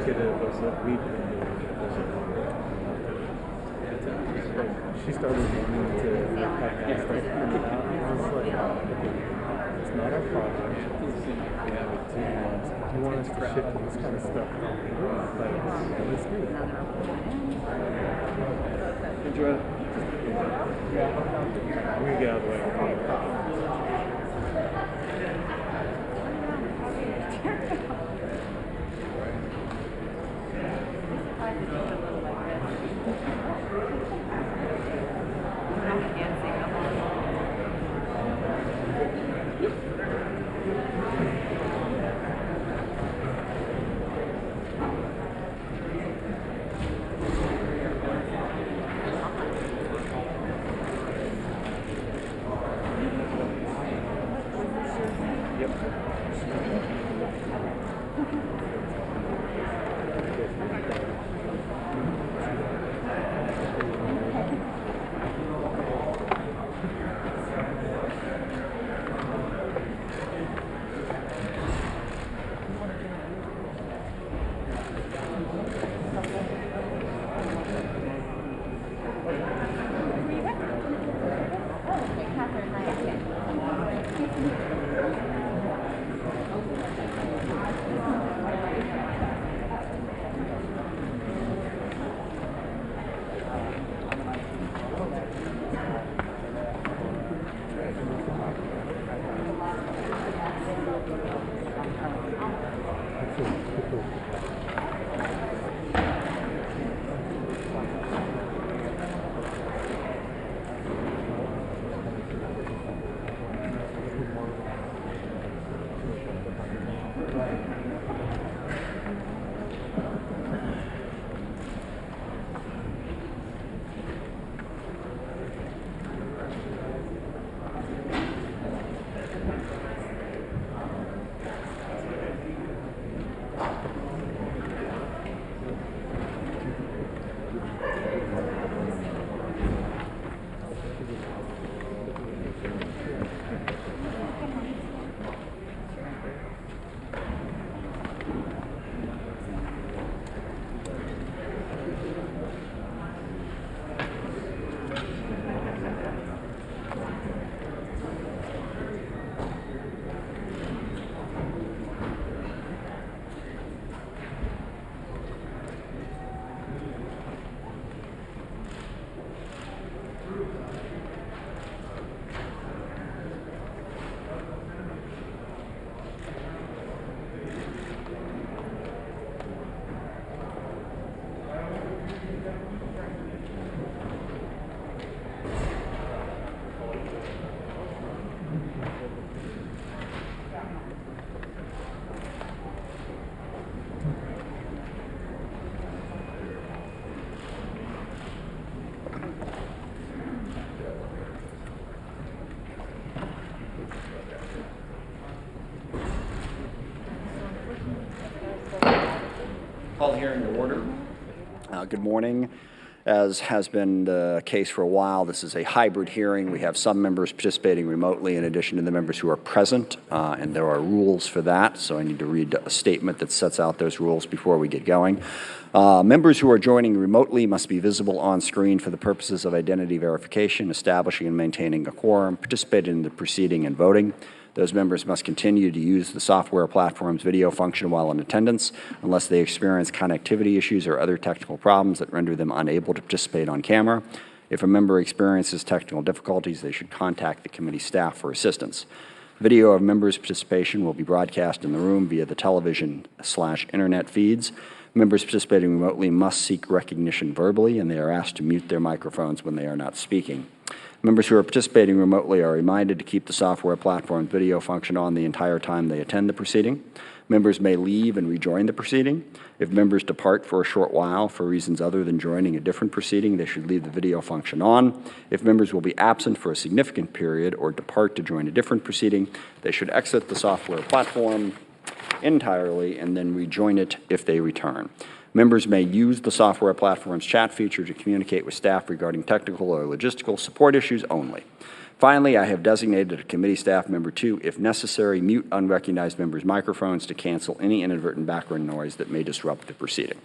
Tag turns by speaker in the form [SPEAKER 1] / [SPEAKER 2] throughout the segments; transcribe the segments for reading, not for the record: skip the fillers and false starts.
[SPEAKER 1] indicative of what we've been doing. She started wanting to have things like printed out, and I was like, okay, it's not our problem. We have it 2 months. You want us to ship this kind of stuff? Like, let's do it. Enjoy it. I'm gonna get out of the way.
[SPEAKER 2] Call the hearing to order. Good morning. As has been the case for a while, this is a hybrid hearing. We have some members participating remotely in addition to the members who are present, and there are rules for that, so I need to read a statement that sets out those rules before we get going. Members who are joining remotely must be visible on screen for the purposes of identity verification, establishing and maintaining a quorum, participating in the proceeding, and voting. Those members must continue to use the software platform's video function while in attendance, unless they experience connectivity issues or other technical problems that render them unable to participate on camera. If a member experiences technical difficulties, they should contact the committee staff for assistance. Video of members' participation will be broadcast in the room via the television/internet feeds. Members participating remotely must seek recognition verbally, and they are asked to mute their microphones when they are not speaking. Members who are participating remotely are reminded to keep the software platform's video function on the entire time they attend the proceeding. Members may leave and rejoin the proceeding. If members depart for a short while for reasons other than joining a different proceeding, they should leave the video function on. If members will be absent for a significant period or depart to join a different proceeding, they should exit the software platform entirely and then rejoin it if they return. Members may use the software platform's chat feature to communicate with staff regarding technical or logistical support issues only. Finally, I have designated a committee staff member to, if necessary, mute unrecognized members' microphones to cancel any inadvertent background noise that may disrupt the proceeding.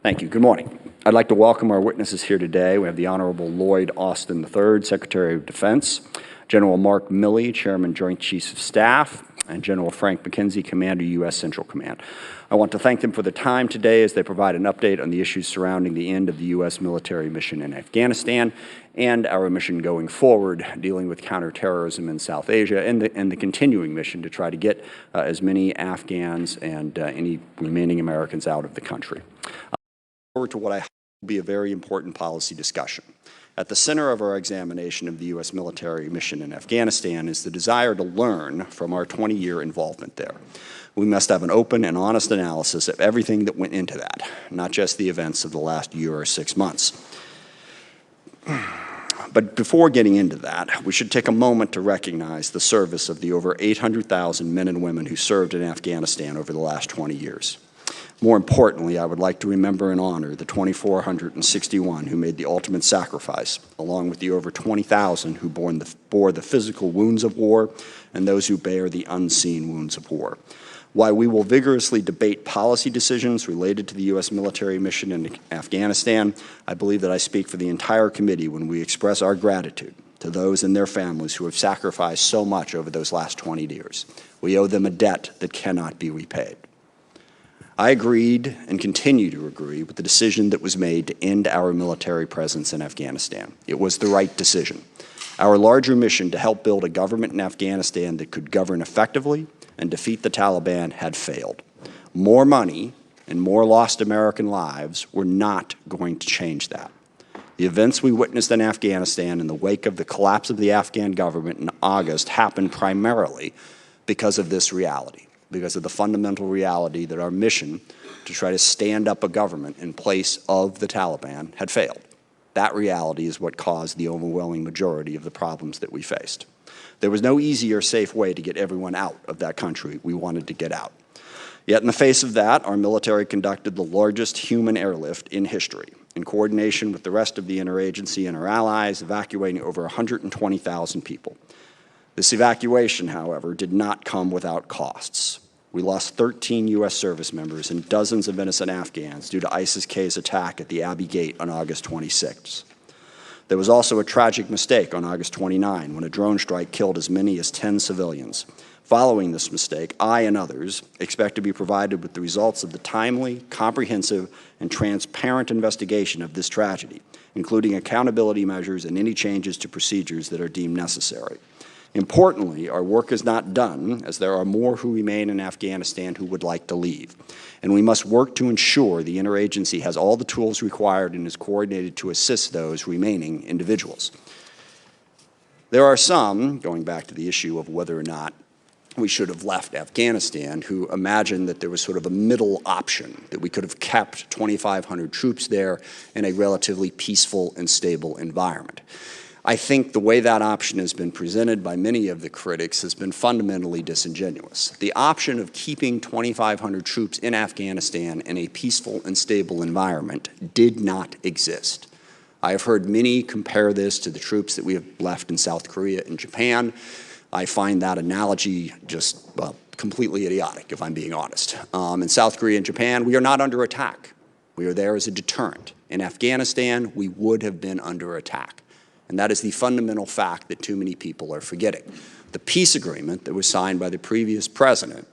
[SPEAKER 2] Thank you. Good morning. I'd like to welcome our witnesses here today. We have the Honorable Lloyd Austin III, Secretary of Defense, General Mark Milley, Chairman, Joint Chiefs of Staff, and General Frank McKenzie, Commander, U.S. Central Command. I want to thank them for the time today as they provide an update on the issues surrounding the end of the U.S. military mission in Afghanistan and our mission going forward, dealing with counterterrorism in South Asia and the continuing mission to try to get as many Afghans and any remaining Americans out of the country. Forward to what I hope will be a very important policy discussion. At the center of our examination of the U.S. military mission in Afghanistan is the desire to learn from our 20-year involvement there. We must have an open and honest analysis of everything that went into that, not just the events of the last year or 6 months. But before getting into that, we should take a moment to recognize the service of the over 800,000 men and women who served in Afghanistan over the last 20 years. More importantly, I would like to remember and honor the 2,461 who made the ultimate sacrifice, along with the over 20,000 who bore the physical wounds of war and those who bear the unseen wounds of war. While we will vigorously debate policy decisions related to the U.S. military mission in Afghanistan, I believe that I speak for the entire committee when we express our gratitude to those and their families who have sacrificed so much over those last 20 years. We owe them a debt that cannot be repaid. I agreed and continue to agree with the decision that was made to end our military presence in Afghanistan. It was the right decision. Our larger mission to help build a government in Afghanistan that could govern effectively and defeat the Taliban had failed. More money and more lost American lives were not going to change that. The events we witnessed in Afghanistan in the wake of the collapse of the Afghan government in August happened primarily because of this reality, because of the fundamental reality that our mission to try to stand up a government in place of the Taliban had failed. That reality is what caused the overwhelming majority of the problems that we faced. There was no easy or safe way to get everyone out of that country we wanted to get out. Yet in the face of that, our military conducted the largest human airlift in history, in coordination with the rest of the interagency and our allies, evacuating over 120,000 people. This evacuation, however, did not come without costs. We lost 13 U.S. service members and dozens of innocent Afghans due to ISIS-K's attack at the Abbey Gate on August 26. There was also a tragic mistake on August 29 when a drone strike killed as many as 10 civilians. Following this mistake, I and others expect to be provided with the results of the timely, comprehensive, and transparent investigation of this tragedy, including accountability measures and any changes to procedures that are deemed necessary. Importantly, our work is not done, as there are more who remain in Afghanistan who would like to leave. And we must work to ensure the interagency has all the tools required and is coordinated to assist those remaining individuals. There are some, going back to the issue of whether or not we should have left Afghanistan, who imagine that there was sort of a middle option, that we could have kept 2,500 troops there in a relatively peaceful and stable environment. I think the way that option has been presented by many of the critics has been fundamentally disingenuous. The option of keeping 2,500 troops in Afghanistan in a peaceful and stable environment did not exist. I have heard many compare this to the troops that we have left in South Korea and Japan. I find that analogy just, well, completely idiotic, if I'm being honest. In South Korea and Japan, we are not under attack. We are there as a deterrent. In Afghanistan, we would have been under attack. And that is the fundamental fact that too many people are forgetting. The peace agreement that was signed by the previous president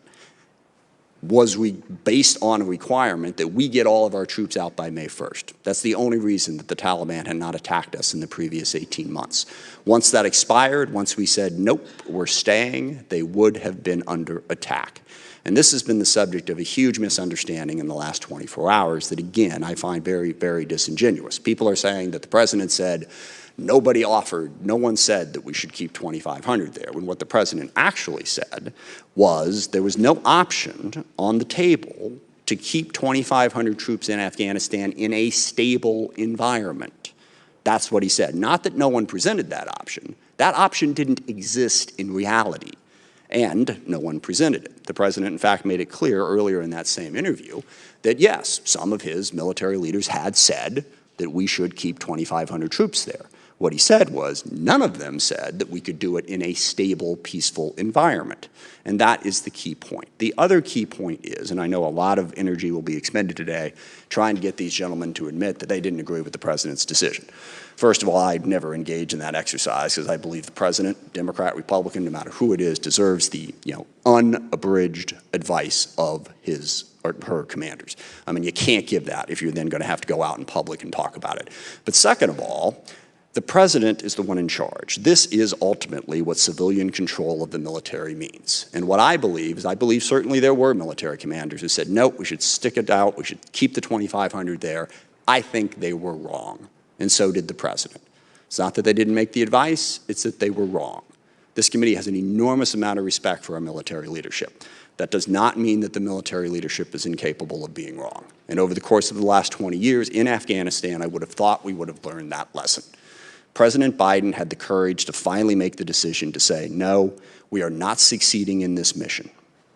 [SPEAKER 2] was based on a requirement that we get all of our troops out by May 1st. That's the only reason that the Taliban had not attacked us in the previous 18 months. Once that expired, once we said, nope, we're staying, they would have been under attack. And this has been the subject of a huge misunderstanding in the last 24 hours that, again, I find very, very disingenuous. People are saying that the president said, nobody offered, no one said that we should keep 2,500 there, when what the president actually said was there was no option on the table to keep 2,500 troops in Afghanistan in a stable environment. That's what he said. Not that no one presented that option. That option didn't exist in reality, and no one presented it. The president, in fact, made it clear earlier in that same interview that, yes, some of his military leaders had said that we should keep 2,500 troops there. What he said was, none of them said that we could do it in a stable, peaceful environment. And that is the key point. The other key point is, and I know a lot of energy will be expended today trying to get these gentlemen to admit that they didn't agree with the president's decision. First of all, I'd never engage in that exercise because I believe the president, Democrat, Republican, no matter who it is, deserves the unabridged advice of his or her commanders. I mean, you can't give that if you're then going to have to go out in public and talk about it. But second of all, the president is the one in charge. This is ultimately what civilian control of the military means. And what I believe is, I believe certainly there were military commanders who said, nope, we should stick it out, we should keep the 2,500 there. I think they were wrong, and so did the president. It's not that they didn't make the advice, it's that they were wrong. This committee has an enormous amount of respect for our military leadership. That does not mean that the military leadership is incapable of being wrong. And over the course of the last 20 years in Afghanistan, I would have thought we would have learned that lesson. President Biden had the courage to finally make the decision to say, no, we are not succeeding in this mission.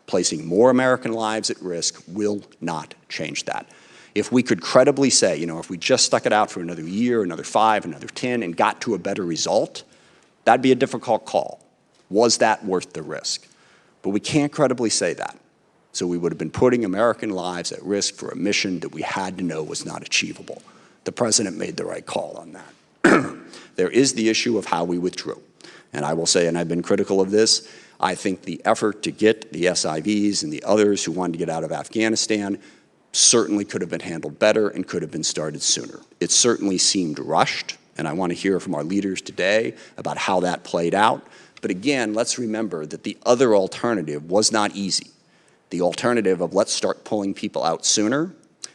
[SPEAKER 2] Placing more American lives at risk will not change that. If we could credibly say, if we just stuck it out for another year, another 5, another 10, and got to a better result, that'd be a difficult call. Was that worth the risk? But we can't credibly say that. So we would have been putting American lives at risk for a mission that we had to know was not achievable. The president made the right call on that. There is the issue of how we withdrew. And I will say, and I've been critical of this, I think the effort to get the SIVs and the others who wanted to get out of Afghanistan certainly could have been handled better and could have been started sooner. It certainly seemed rushed, and I want to hear from our leaders today about how that played out. But again, let's remember that the other alternative was not easy. The alternative of let's start pulling people out sooner.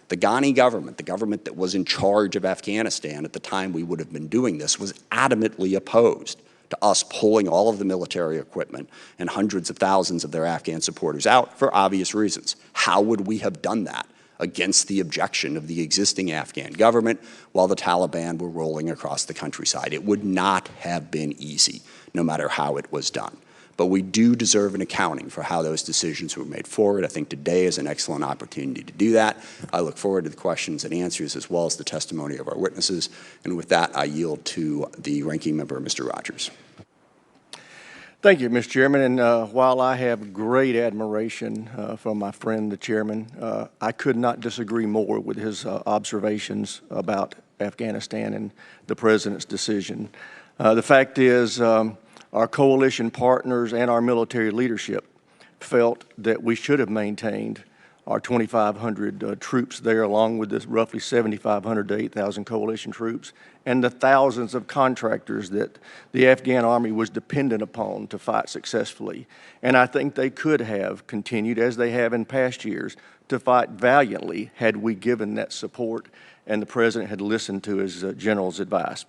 [SPEAKER 2] The Ghani government, the government that was in charge of Afghanistan at the time we would have been doing this, was adamantly opposed to us pulling all of the military equipment and hundreds of thousands of their Afghan supporters out for obvious reasons. How would we have done that against the objection of the existing Afghan government while the Taliban were rolling across the countryside? It would not have been easy, no matter how it was done. But we do deserve an accounting for how those decisions were made forward. I think today is an excellent opportunity to do that. I look forward to the questions and answers as well as the testimony of our witnesses. And with that, I yield to the ranking member, Mr. Rogers.
[SPEAKER 3] Thank you, Mr. Chairman. And while I have great admiration for my friend, the chairman, I could not disagree more with his observations about Afghanistan and the president's decision. The fact is, our coalition partners and our military leadership felt that we should have maintained our 2,500 troops there, along with this roughly 7,500 to 8,000 coalition troops, and the thousands of contractors that the Afghan army was dependent upon to fight successfully. And I think they could have continued, as they have in past years, to fight valiantly had we given that support and the president had listened to his general's advice.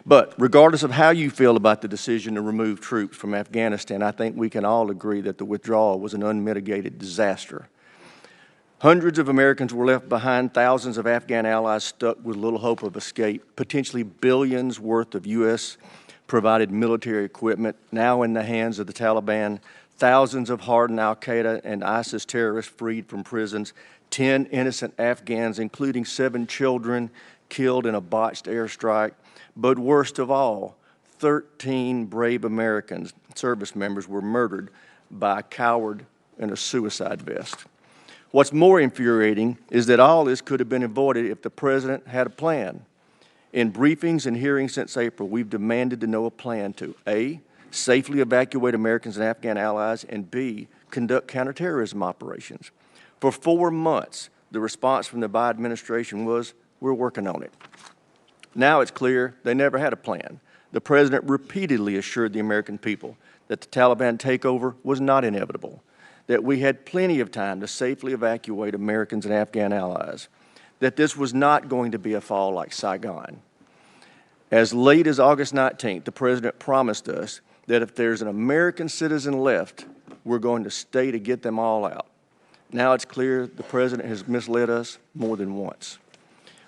[SPEAKER 3] But regardless of how you feel about the decision to remove troops from Afghanistan, I think we can all agree that the withdrawal was an unmitigated disaster. Hundreds of Americans were left behind, thousands of Afghan allies stuck with little hope of escape, potentially billions worth of U.S.-provided military equipment now in the hands of the Taliban, thousands of hardened al-Qaeda and ISIS terrorists freed from prisons, 10 innocent Afghans, including 7 children, killed in a botched airstrike. But worst of all, 13 brave Americans, service members, were murdered by a coward in a suicide vest. What's more infuriating is that all this could have been avoided if the president had a plan. In briefings and hearings since April, we've demanded to know a plan to A, safely evacuate Americans and Afghan allies, and B, conduct counterterrorism operations. For 4 months, the response from the Biden administration was, we're working on it. Now it's clear they never had a plan. The president repeatedly assured the American people that the Taliban takeover was not inevitable, that we had plenty of time to safely evacuate Americans and Afghan allies, that this was not going to be a fall like Saigon. As late as August 19th, the president promised us that if there's an American citizen left, we're going to stay to get them all out. Now it's clear the president has misled us more than once.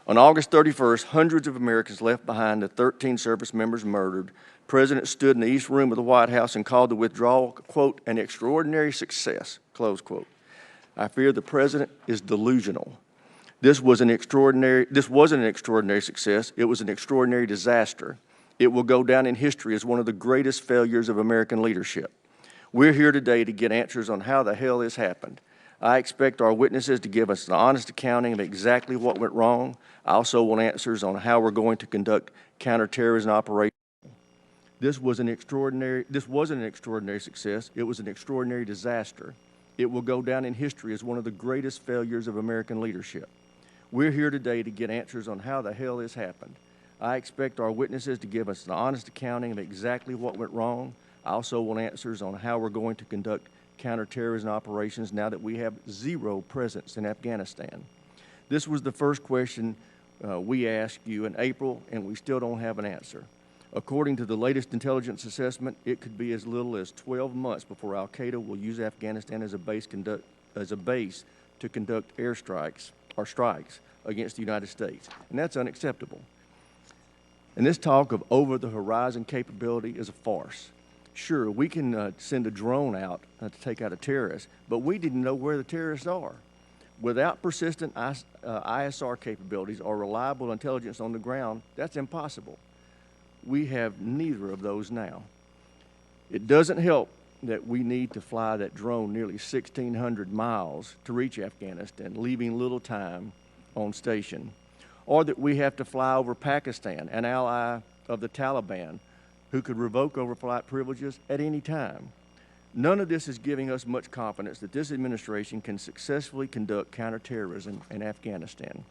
[SPEAKER 3] On August 31st, hundreds of Americans left behind, the 13 service members murdered. The president stood in the East Room of the White House and called the withdrawal, quote, an extraordinary success, close quote. I fear the president is delusional. This wasn't an extraordinary success. It was an extraordinary disaster. It will go down in history as one of the greatest failures of American leadership. We're here today to get answers on how the hell this happened. I expect our witnesses to give us an honest accounting of exactly what went wrong. I also want answers on how we're going to conduct counterterrorism operations. This wasn't an extraordinary success. It was an extraordinary disaster. It will go down in history as one of the greatest failures of American leadership. We're here today to get answers on how the hell this happened. I expect our witnesses to give us an honest accounting of exactly what went wrong. I also want answers on how we're going to conduct counterterrorism operations now that we have zero presence in Afghanistan. This was the first question we asked you in April, and we still don't have an answer. According to the latest intelligence assessment, it could be as little as 12 months before al-Qaeda will use Afghanistan as a base to conduct airstrikes or strikes against the United States, and that's unacceptable. And this talk of over-the-horizon capability is a farce. Sure, we can send a drone out to take out a terrorist, but we didn't know where the terrorists are. Without persistent ISR capabilities or reliable intelligence on the ground, that's impossible. We have neither of those now. It doesn't help that we need to fly that drone nearly 1,600 miles to reach Afghanistan, leaving little time on station, or that we have to fly over Pakistan, an ally of the Taliban, who could revoke overflight privileges at any time. None of this is giving us much confidence that this administration can successfully conduct counterterrorism in Afghanistan.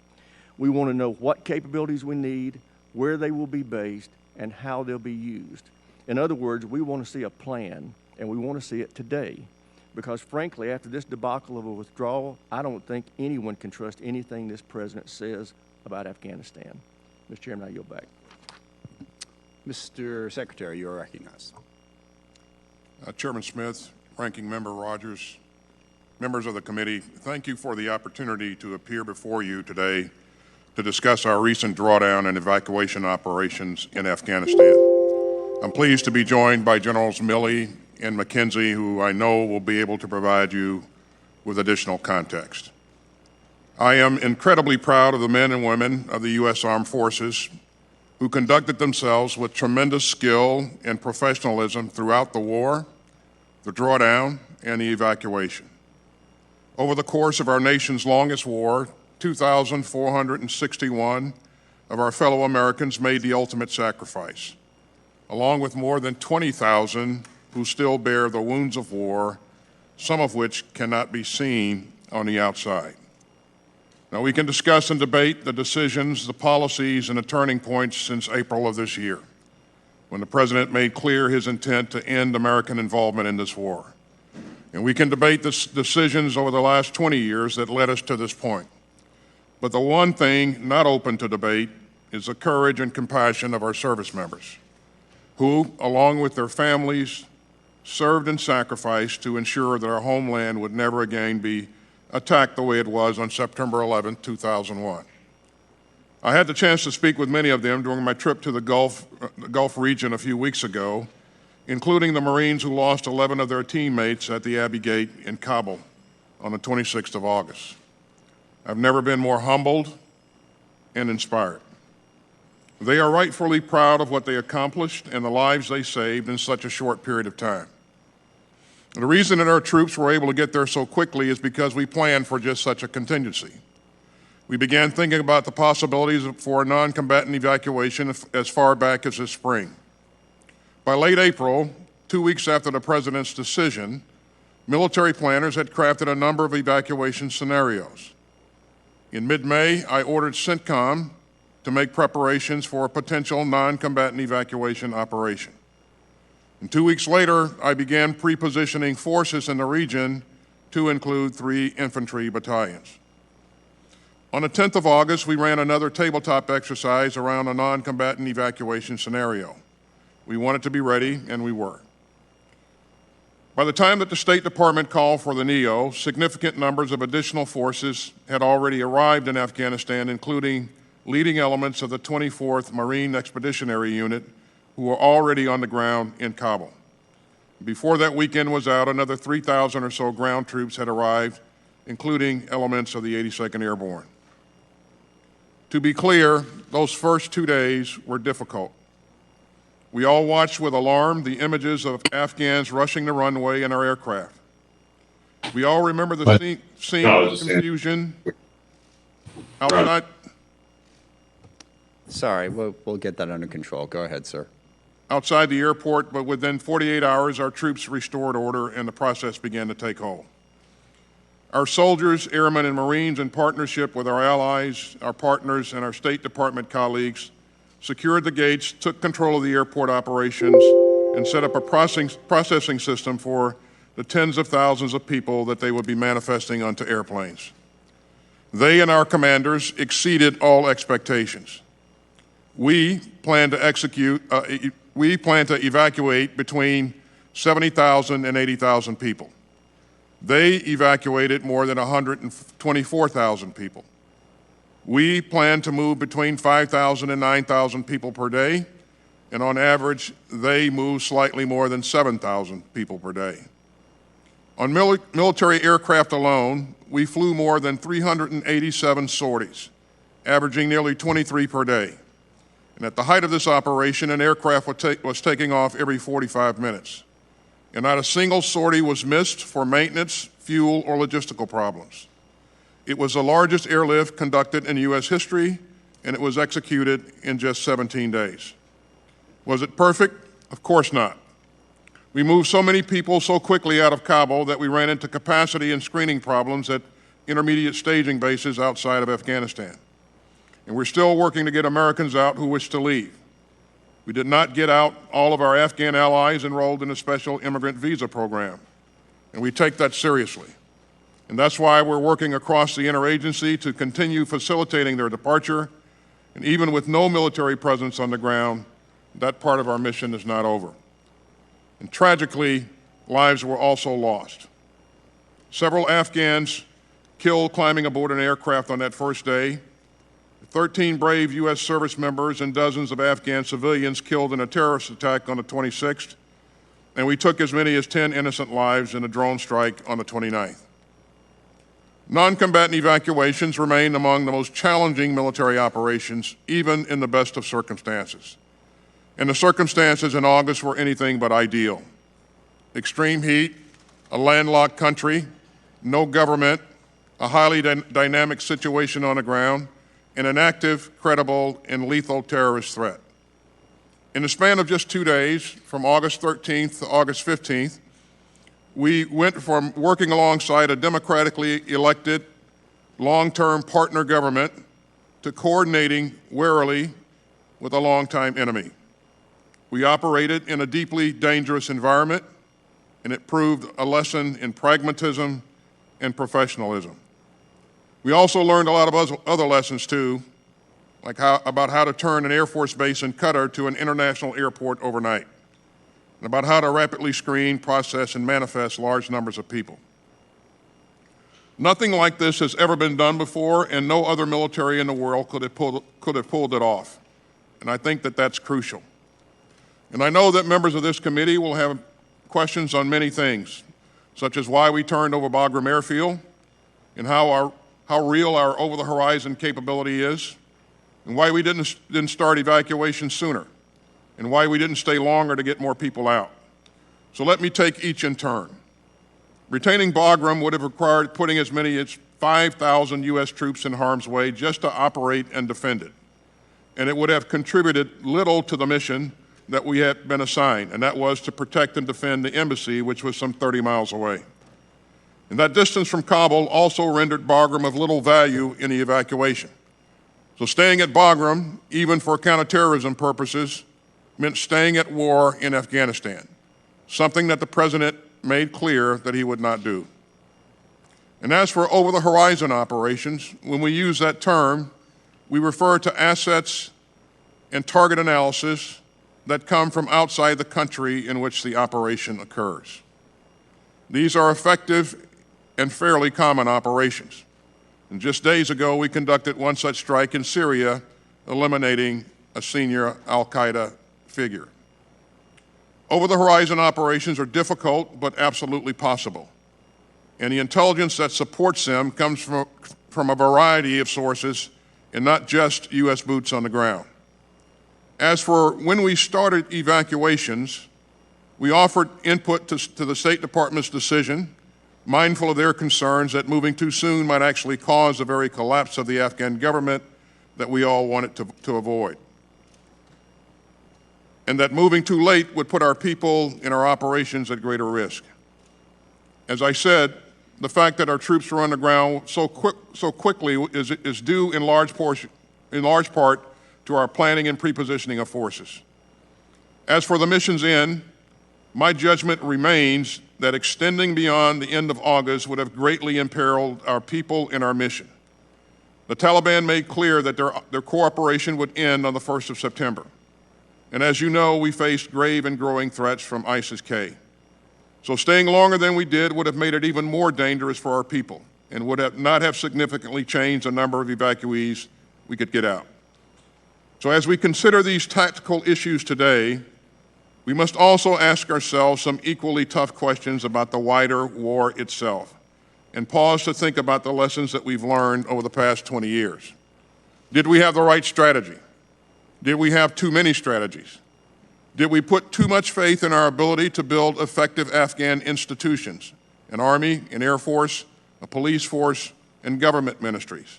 [SPEAKER 3] We want to know what capabilities we need, where they will be based, and how they'll be used. In other words, we want to see a plan, and we want to see it today. Because frankly, after this debacle of a withdrawal, I don't think anyone can trust anything this president says about Afghanistan. Mr. Chairman, I yield back.
[SPEAKER 2] Mr. Secretary, you are recognized.
[SPEAKER 4] Chairman Smith, Ranking Member Rogers, members of the committee, thank you for the opportunity to appear before you today to discuss our recent drawdown and evacuation operations in Afghanistan. I'm pleased to be joined by Generals Milley and McKenzie, who I know will be able to provide you with additional context. I am incredibly proud of the men and women of the U.S. Armed Forces who conducted themselves with tremendous skill and professionalism throughout the war, the drawdown, and the evacuation. Over the course of our nation's longest war, 2,461 of our fellow Americans made the ultimate sacrifice, along with more than 20,000 who still bear the wounds of war, some of which cannot be seen on the outside. Now, we can discuss and debate the decisions, the policies, and the turning points since April of this year, when the President made clear his intent to end American involvement in this war. And we can debate the decisions over the last 20 years that led us to this point. But the one thing not open to debate is the courage and compassion of our service members, who, along with their families, served and sacrificed to ensure that our homeland would never again be attacked the way it was on September 11, 2001. I had the chance to speak with many of them during my trip to the Gulf region a few weeks ago, including the Marines who lost 11 of their teammates at the Abbey Gate in Kabul on the 26th of August. I've never been more humbled and inspired. They are rightfully proud of what they accomplished and the lives they saved in such a short period of time. The reason that our troops were able to get there so quickly is because we planned for just such a contingency. We began thinking about the possibilities for a non-combatant evacuation as far back as this spring. By late April, 2 weeks after the President's decision, military planners had crafted a number of evacuation scenarios. In mid-May, I ordered CENTCOM to make preparations for a potential non-combatant evacuation operation. And 2 weeks later, I began pre-positioning forces in the region to include 3 infantry battalions. On the 10th of August, we ran another tabletop exercise around a non-combatant evacuation scenario. We wanted to be ready, and we were. By the time that the State Department called for the NEO, significant numbers of additional forces had already arrived in Afghanistan, including leading elements of the 24th Marine Expeditionary Unit, who were already on the ground in Kabul. Before that weekend was out, another 3,000 or so ground troops had arrived, including elements of the 82nd Airborne. To be clear, those first 2 days were difficult. We all watched with alarm the images of Afghans rushing the runway in our aircraft. We all remember the scene of confusion outside.
[SPEAKER 2] Sorry, we'll get that under control. Go ahead, sir.
[SPEAKER 4] Outside the airport, but within 48 hours, our troops restored order and the process began to take hold. Our soldiers, airmen, and Marines, in partnership with our allies, our partners, and our State Department colleagues, secured the gates, took control of the airport operations, and set up a processing system for the tens of thousands of people that they would be manifesting onto airplanes. They and our commanders exceeded all expectations. We plan to evacuate between 70,000 and 80,000 people. They evacuated more than 124,000 people. We plan to move between 5,000 and 9,000 people per day, and on average, they move slightly more than 7,000 people per day. On military aircraft alone, we flew more than 387 sorties, averaging nearly 23 per day. And at the height of this operation, an aircraft was taking off every 45 minutes. And not a single sortie was missed for maintenance, fuel, or logistical problems. It was the largest airlift conducted in U.S. history, and it was executed in just 17 days. Was it perfect? Of course not. We moved so many people so quickly out of Kabul that we ran into capacity and screening problems at intermediate staging bases outside of Afghanistan. And we're still working to get Americans out who wish to leave. We did not get out all of our Afghan allies enrolled in a special immigrant visa program, and we take that seriously. And that's why we're working across the interagency to continue facilitating their departure, and even with no military presence on the ground, that part of our mission is not over. And tragically, lives were also lost. Several Afghans killed climbing aboard an aircraft on that first day. 13 brave U.S. service members and dozens of Afghan civilians killed in a terrorist attack on the 26th, and we took as many as 10 innocent lives in a drone strike on the 29th. Non-combatant evacuations remain among the most challenging military operations, even in the best of circumstances. And the circumstances in August were anything but ideal. Extreme heat, a landlocked country, no government, a highly dynamic situation on the ground, and an active, credible, and lethal terrorist threat. In the span of just 2 days, from August 13th to August 15th, we went from working alongside a democratically elected, long-term partner government to coordinating warily with a longtime enemy. We operated in a deeply dangerous environment, and it proved a lesson in pragmatism and professionalism. We also learned a lot of other lessons too, like about how to turn an Air Force base in Qatar to an international airport overnight, and about how to rapidly screen, process, and manifest large numbers of people. Nothing like this has ever been done before, and no other military in the world could have pulled it off. And I think that that's crucial. And I know that members of this committee will have questions on many things, such as why we turned over Bagram Airfield, and how real our over-the-horizon capability is, and why we didn't start evacuation sooner, and why we didn't stay longer to get more people out. So let me take each in turn. Retaining Bagram would have required putting as many as 5,000 U.S. troops in harm's way just to operate and defend it. And it would have contributed little to the mission that we had been assigned, and that was to protect and defend the embassy, which was some 30 miles away. And that distance from Kabul also rendered Bagram of little value in the evacuation. So staying at Bagram, even for counterterrorism purposes, meant staying at war in Afghanistan, something that the President made clear that he would not do. And as for over-the-horizon operations, when we use that term, we refer to assets and target analysis that come from outside the country in which the operation occurs. These are effective and fairly common operations. And just days ago, we conducted one such strike in Syria, eliminating a senior al-Qaeda figure. Over-the-horizon operations are difficult, but absolutely possible. And the intelligence that supports them comes from a variety of sources and not just U.S. boots on the ground. As for when we started evacuations, we offered input to the State Department's decision, mindful of their concerns that moving too soon might actually cause the very collapse of the Afghan government that we all wanted to avoid, and that moving too late would put our people and our operations at greater risk. As I said, the fact that our troops were on the ground so quickly is due in large part to our planning and pre-positioning of forces. As for the mission's end, my judgment remains that extending beyond the end of August would have greatly imperiled our people and our mission. The Taliban made clear that their cooperation would end on the 1st of September. And as you know, we faced grave and growing threats from ISIS-K. So staying longer than we did would have made it even more dangerous for our people and would not have significantly changed the number of evacuees we could get out. So as we consider these tactical issues today, we must also ask ourselves some equally tough questions about the wider war itself and pause to think about the lessons that we've learned over the past 20 years. Did we have the right strategy? Did we have too many strategies? Did we put too much faith in our ability to build effective Afghan institutions, an army, an air force, a police force, and government ministries?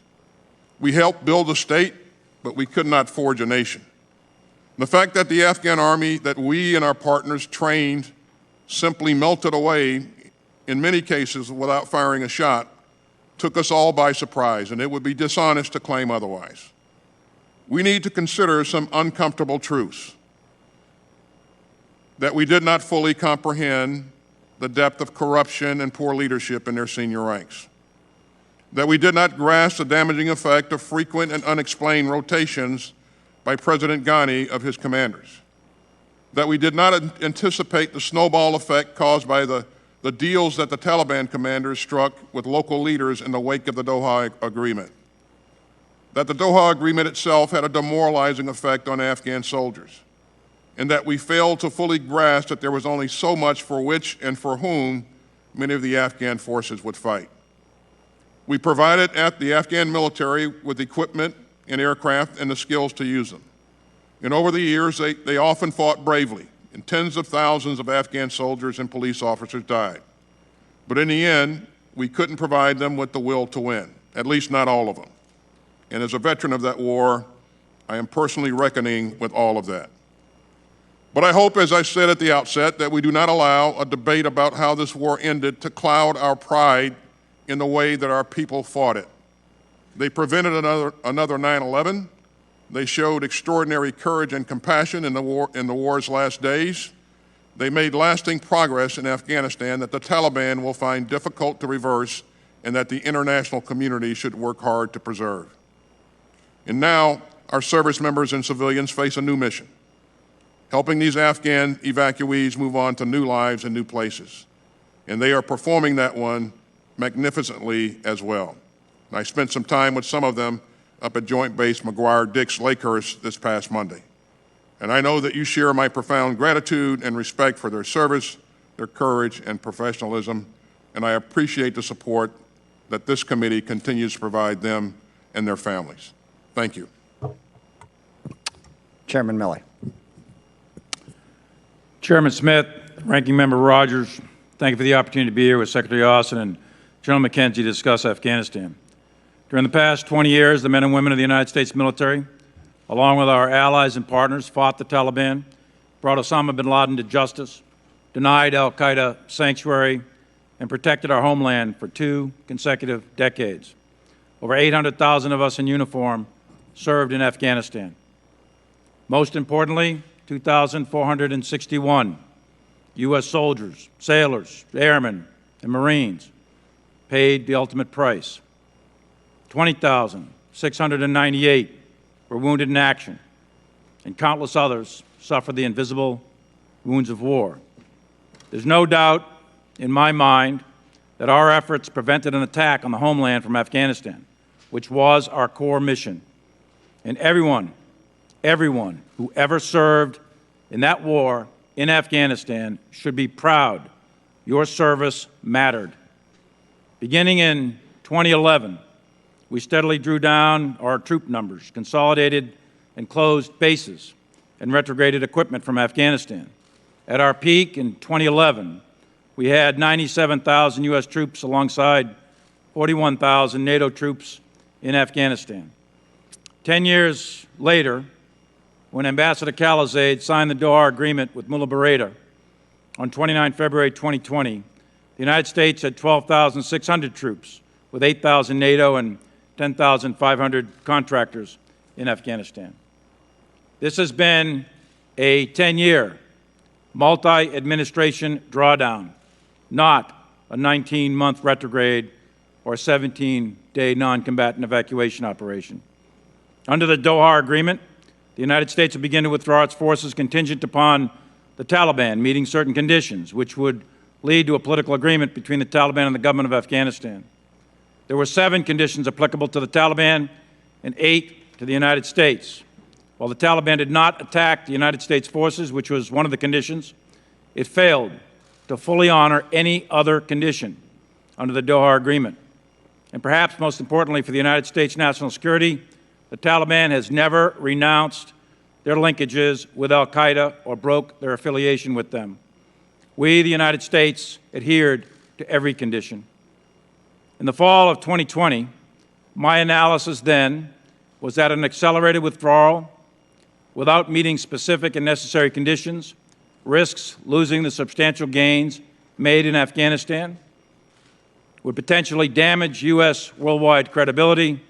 [SPEAKER 4] We helped build a state, but we could not forge a nation. The fact that the Afghan army that we and our partners trained simply melted away, in many cases without firing a shot, took us all by surprise, and it would be dishonest to claim otherwise. We need to consider some uncomfortable truths. That we did not fully comprehend the depth of corruption and poor leadership in their senior ranks. That we did not grasp the damaging effect of frequent and unexplained rotations by President Ghani of his commanders. That we did not anticipate the snowball effect caused by the deals that the Taliban commanders struck with local leaders in the wake of the Doha Agreement. That the Doha Agreement itself had a demoralizing effect on Afghan soldiers. And that we failed to fully grasp that there was only so much for which and for whom many of the Afghan forces would fight. We provided the Afghan military with equipment and aircraft and the skills to use them. And over the years, they often fought bravely, and tens of thousands of Afghan soldiers and police officers died. But in the end, we couldn't provide them with the will to win, at least not all of them. And as a veteran of that war, I am personally reckoning with all of that. But I hope, as I said at the outset, that we do not allow a debate about how this war ended to cloud our pride in the way that our people fought it. They prevented another 9/11. They showed extraordinary courage and compassion in the war's last days. They made lasting progress in Afghanistan that the Taliban will find difficult to reverse and that the international community should work hard to preserve. And now, our service members and civilians face a new mission, helping these Afghan evacuees move on to new lives and new places. And they are performing that one magnificently as well. And I spent some time with some of them up at Joint Base McGuire-Dix Lakehurst this past Monday. And I know that you share my profound gratitude and respect for their service, their courage, and professionalism, and I appreciate the support that this committee continues to provide them and their families. Thank you.
[SPEAKER 2] Chairman Milley.
[SPEAKER 5] Chairman Smith, Ranking Member Rogers, thank you for the opportunity to be here with Secretary Austin and General McKenzie to discuss Afghanistan. During the past 20 years, the men and women of the United States military, along with our allies and partners, fought the Taliban, brought Osama bin Laden to justice, denied al-Qaeda sanctuary, and protected our homeland for 2 consecutive decades. Over 800,000 of us in uniform served in Afghanistan. Most importantly, 2,461 U.S. soldiers, sailors, airmen, and Marines paid the ultimate price. 20,698 were wounded in action, and countless others suffered the invisible wounds of war. There's no doubt in my mind that our efforts prevented an attack on the homeland from Afghanistan, which was our core mission. And everyone who ever served in that war in Afghanistan should be proud your service mattered. Beginning in 2011, we steadily drew down our troop numbers, consolidated and closed bases, and retrograded equipment from Afghanistan. At our peak in 2011, we had 97,000 U.S. troops alongside 41,000 NATO troops in Afghanistan. 10 years later, when Ambassador Khalilzad signed the Doha Agreement with Milley on 29 February 2020, the United States had 12,600 troops, with 8,000 NATO and 10,500 contractors in Afghanistan. This has been a 10-year multi-administration drawdown, not a 19-month retrograde or a 17-day non-combatant evacuation operation. Under the Doha Agreement, the United States will begin to withdraw its forces contingent upon the Taliban meeting certain conditions, which would lead to a political agreement between the Taliban and the government of Afghanistan. There were 7 conditions applicable to the Taliban and 8 to the United States. While the Taliban did not attack the United States forces, which was one of the conditions, it failed to fully honor any other condition under the Doha Agreement. And perhaps most importantly for the United States national security, the Taliban has never renounced their linkages with al-Qaeda or broke their affiliation with them. We, the United States, adhered to every condition. In the fall of 2020, my analysis then was that an accelerated withdrawal without meeting specific and necessary conditions risks losing the substantial gains made in Afghanistan, would potentially damage U.S. worldwide credibility,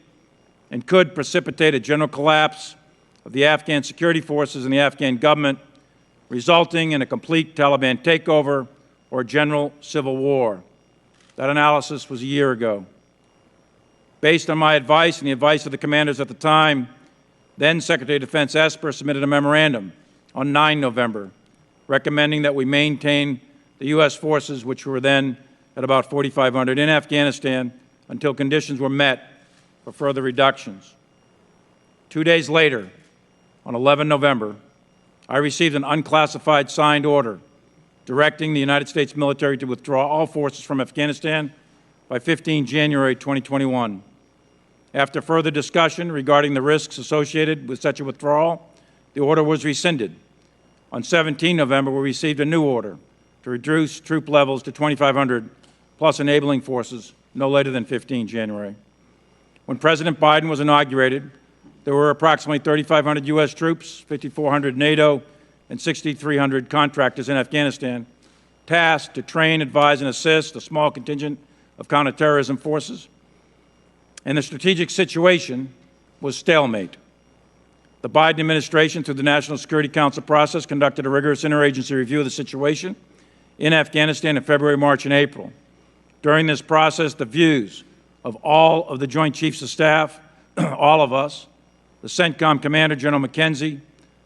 [SPEAKER 5] and could precipitate a general collapse of the Afghan security forces and the Afghan government, resulting in a complete Taliban takeover or general civil war. That analysis was a year ago. Based on my advice and the advice of the commanders at the time, then Secretary of Defense Esper submitted a memorandum on 9 November, recommending that we maintain the U.S. forces, which were then at about 4,500 in Afghanistan, until conditions were met for further reductions. 2 days later, on 11 November, I received an unclassified signed order directing the United States military to withdraw all forces from Afghanistan by 15 January 2021. After further discussion regarding the risks associated with such a withdrawal, the order was rescinded. On 17 November, we received a new order to reduce troop levels to 2,500 plus enabling forces no later than 15 January. When President Biden was inaugurated, there were approximately 3,500 U.S. troops, 5,400 NATO, and 6,300 contractors in Afghanistan, tasked to train, advise, and assist a small contingent of counterterrorism forces. And the strategic situation was stalemate. The Biden administration, through the National Security Council process, conducted a rigorous interagency review of the situation in Afghanistan in February, March, and April. During this process, the views of all of the Joint Chiefs of Staff, all of us, the CENTCOM Commander General McKenzie,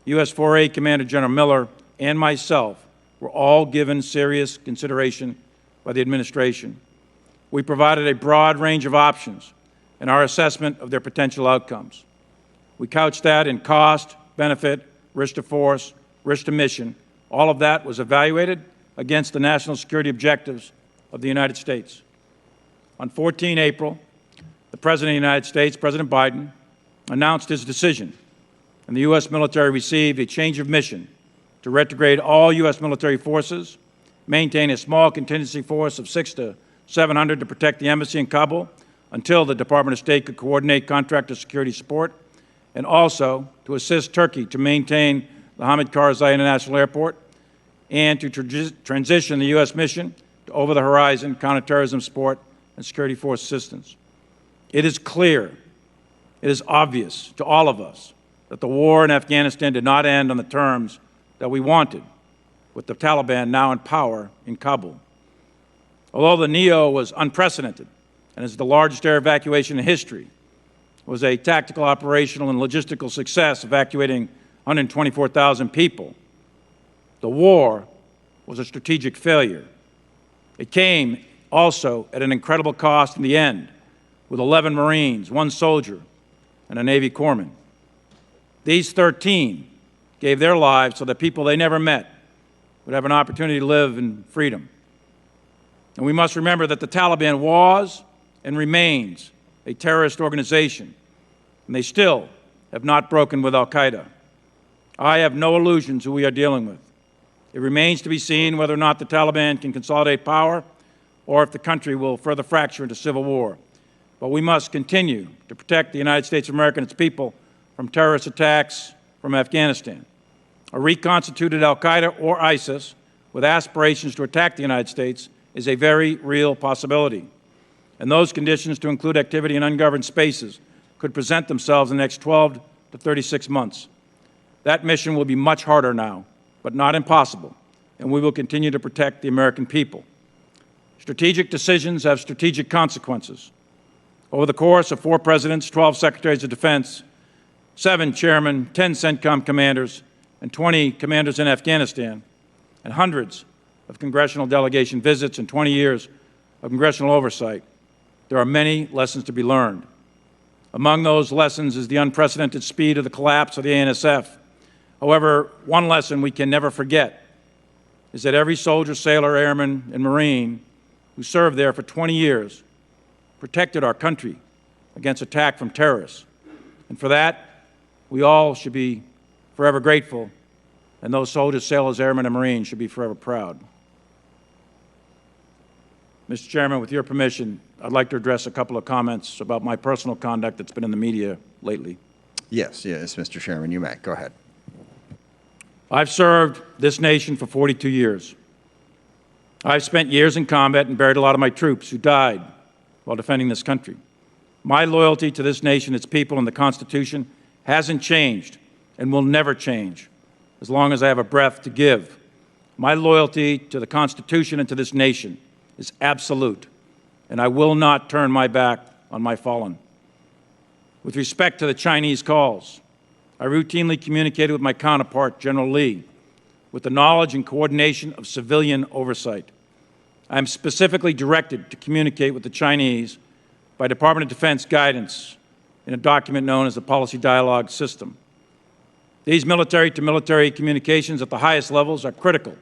[SPEAKER 5] U.S. 4A Commander General Miller, and myself were all given serious consideration by the administration. We provided a broad range of options in our assessment of their potential outcomes. We couched that in cost, benefit, risk to force, risk to mission. All of that was evaluated against the national security objectives of the United States. On 14 April, the President of the United States, President Biden, announced his decision, and the U.S. military received a change of mission to retrograde all U.S. military forces, maintain a small contingency force of 600 to 700 to protect the embassy in Kabul until the Department of State could coordinate contractor security support, and also to assist Turkey to maintain the Hamid Karzai International Airport and to transition the U.S. mission to over-the-horizon counterterrorism support and security force assistance. It is clear, it is obvious to all of us that the war in Afghanistan did not end on the terms that we wanted, with the Taliban now in power in Kabul. Although the NEO was unprecedented and is the largest air evacuation in history, it was a tactical, operational, and logistical success, evacuating 124,000 people. The war was a strategic failure. It came also at an incredible cost in the end, with 11 Marines, 1 soldier, and a Navy corpsman. These 13 gave their lives so that people they never met would have an opportunity to live in freedom. And we must remember that the Taliban was and remains a terrorist organization, and they still have not broken with al-Qaeda. I have no illusions who we are dealing with. It remains to be seen whether or not the Taliban can consolidate power or if the country will further fracture into civil war. But we must continue to protect the United States of America and its people from terrorist attacks from Afghanistan. A reconstituted al-Qaeda or ISIS with aspirations to attack the United States is a very real possibility. And those conditions, to include activity in ungoverned spaces, could present themselves in the next 12 to 36 months. That mission will be much harder now, but not impossible, and we will continue to protect the American people. Strategic decisions have strategic consequences. Over the course of 4 presidents, 12 secretaries of defense, 7 chairmen, 10 CENTCOM commanders, and 20 commanders in Afghanistan, and hundreds of congressional delegation visits and 20 years of congressional oversight, there are many lessons to be learned. Among those lessons is the unprecedented speed of the collapse of the ANSF. However, one lesson we can never forget is that every soldier, sailor, airman, and Marine who served there for 20 years protected our country against attack from terrorists. And for that, we all should be forever grateful, and those soldiers, sailors, airmen, and Marines should be forever proud. Mr. Chairman, with your permission, I'd like to address a couple of comments about my personal conduct that's been in the media lately.
[SPEAKER 2] Yes, Mr. Chairman, you may. Go ahead.
[SPEAKER 5] I've served this nation for 42 years. I've spent years in combat and buried a lot of my troops who died while defending this country. My loyalty to this nation, its people, and the Constitution hasn't changed and will never change as long as I have a breath to give. My loyalty to the Constitution and to this nation is absolute, and I will not turn my back on my fallen. With respect to the Chinese calls, I routinely communicated with my counterpart, General Lee, with the knowledge and coordination of civilian oversight. I am specifically directed to communicate with the Chinese by Department of Defense guidance in a document known as the Policy Dialogue System. These military-to-military communications at the highest levels are critical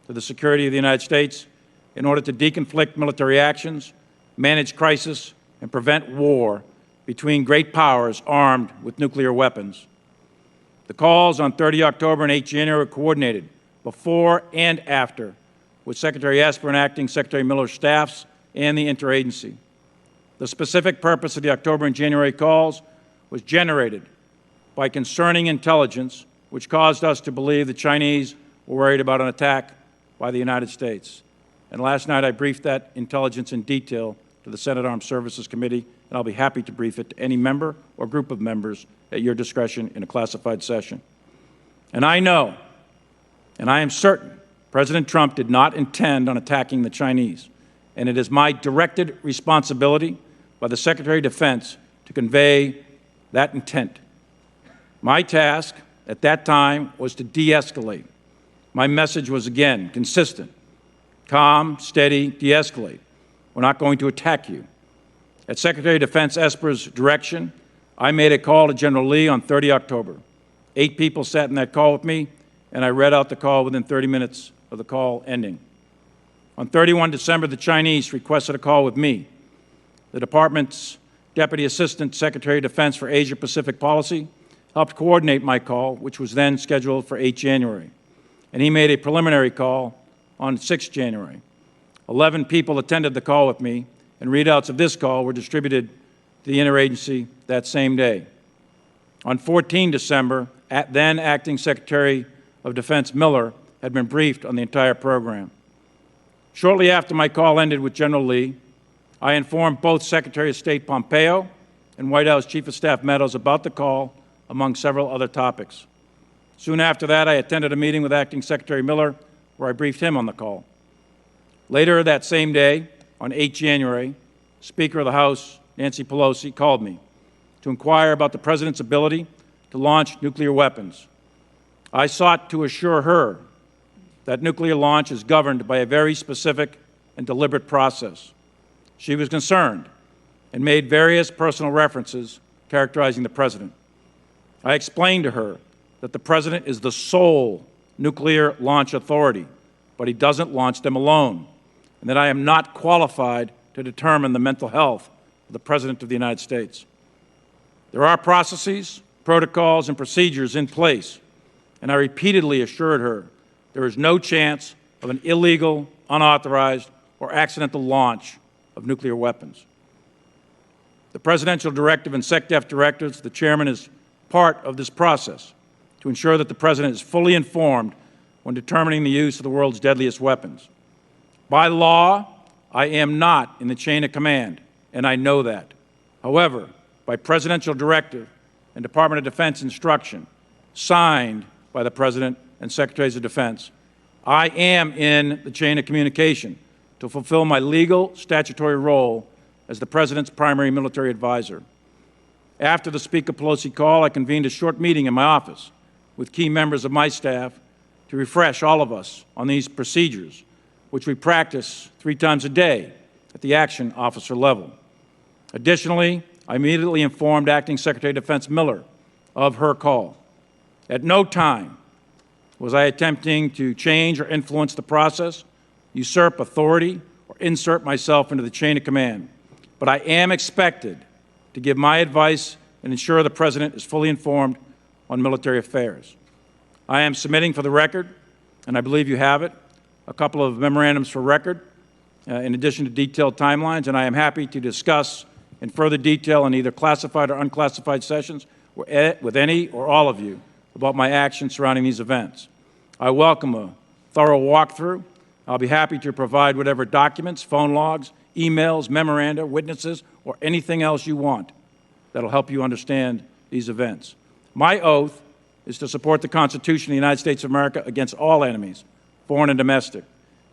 [SPEAKER 5] to the security of the United States in order to deconflict military actions, manage crisis, and prevent war between great powers armed with nuclear weapons. The calls on 30 October and 8 January were coordinated before and after with Secretary Esper and Acting Secretary Miller's staffs and the interagency. The specific purpose of the October and January calls was generated by concerning intelligence which caused us to believe the Chinese were worried about an attack by the United States. And last night I briefed that intelligence in detail to the Senate Armed Services Committee, and I'll be happy to brief it to any member or group of members at your discretion in a classified session. And I know, and I am certain, President Trump did not intend on attacking the Chinese, and it is my directed responsibility by the Secretary of Defense to convey that intent. My task at that time was to de-escalate. My message was, again, consistent: calm, steady, de-escalate. We're not going to attack you. At Secretary of Defense Esper's direction, I made a call to General Lee on 30 October. 8 people sat in that call with me, and I read out the call within 30 minutes of the call ending. On 31 December, the Chinese requested a call with me. The Department's Deputy Assistant Secretary of Defense for Asia-Pacific Policy helped coordinate my call, which was then scheduled for 8 January. And he made a preliminary call on 6 January. 11 people attended the call with me, and readouts of this call were distributed to the interagency that same day. On 14 December, then Acting Secretary of Defense Miller had been briefed on the entire program. Shortly after my call ended with General Lee, I informed both Secretary of State Pompeo and White House Chief of Staff Meadows about the call, among several other topics. Soon after that, I attended a meeting with Acting Secretary Miller, where I briefed him on the call. Later that same day, on 8 January, Speaker of the House, Nancy Pelosi, called me to inquire about the President's ability to launch nuclear weapons. I sought to assure her that nuclear launch is governed by a very specific and deliberate process. She was concerned and made various personal references characterizing the President. I explained to her that the President is the sole nuclear launch authority, but he doesn't launch them alone, and that I am not qualified to determine the mental health of the President of the United States. There are processes, protocols, and procedures in place and I repeatedly assured her there is no chance of an illegal, unauthorized, or accidental launch of nuclear weapons. The Presidential Directive and SecDef directives, the Chairman is part of this process to ensure that the President is fully informed when determining the use of the world's deadliest weapons. By law, I am not in the chain of command, and I know that. However, by Presidential Directive and Department of Defense instruction, signed by the President and Secretaries of Defense, I am in the chain of communication to fulfill my legal statutory role as the President's primary military advisor. After the Speaker Pelosi call, I convened a short meeting in my office with key members of my staff to refresh all of us on these procedures, which we practice 3 times a day at the action officer level. Additionally, I immediately informed Acting Secretary of Defense Miller of her call. At no time was I attempting to change or influence the process, usurp authority, or insert myself into the chain of command. But I am expected to give my advice and ensure the President is fully informed on military affairs. I am submitting for the record, and I believe you have it, a couple of memorandums for record, in addition to detailed timelines, and I am happy to discuss in further detail in either classified or unclassified sessions with any or all of you about my actions surrounding these events. I welcome a thorough walkthrough. I'll be happy to provide whatever documents, phone logs, emails, memoranda, witnesses, or anything else you want that will help you understand these events. My oath is to support the Constitution of the United States of America against all enemies, foreign and domestic,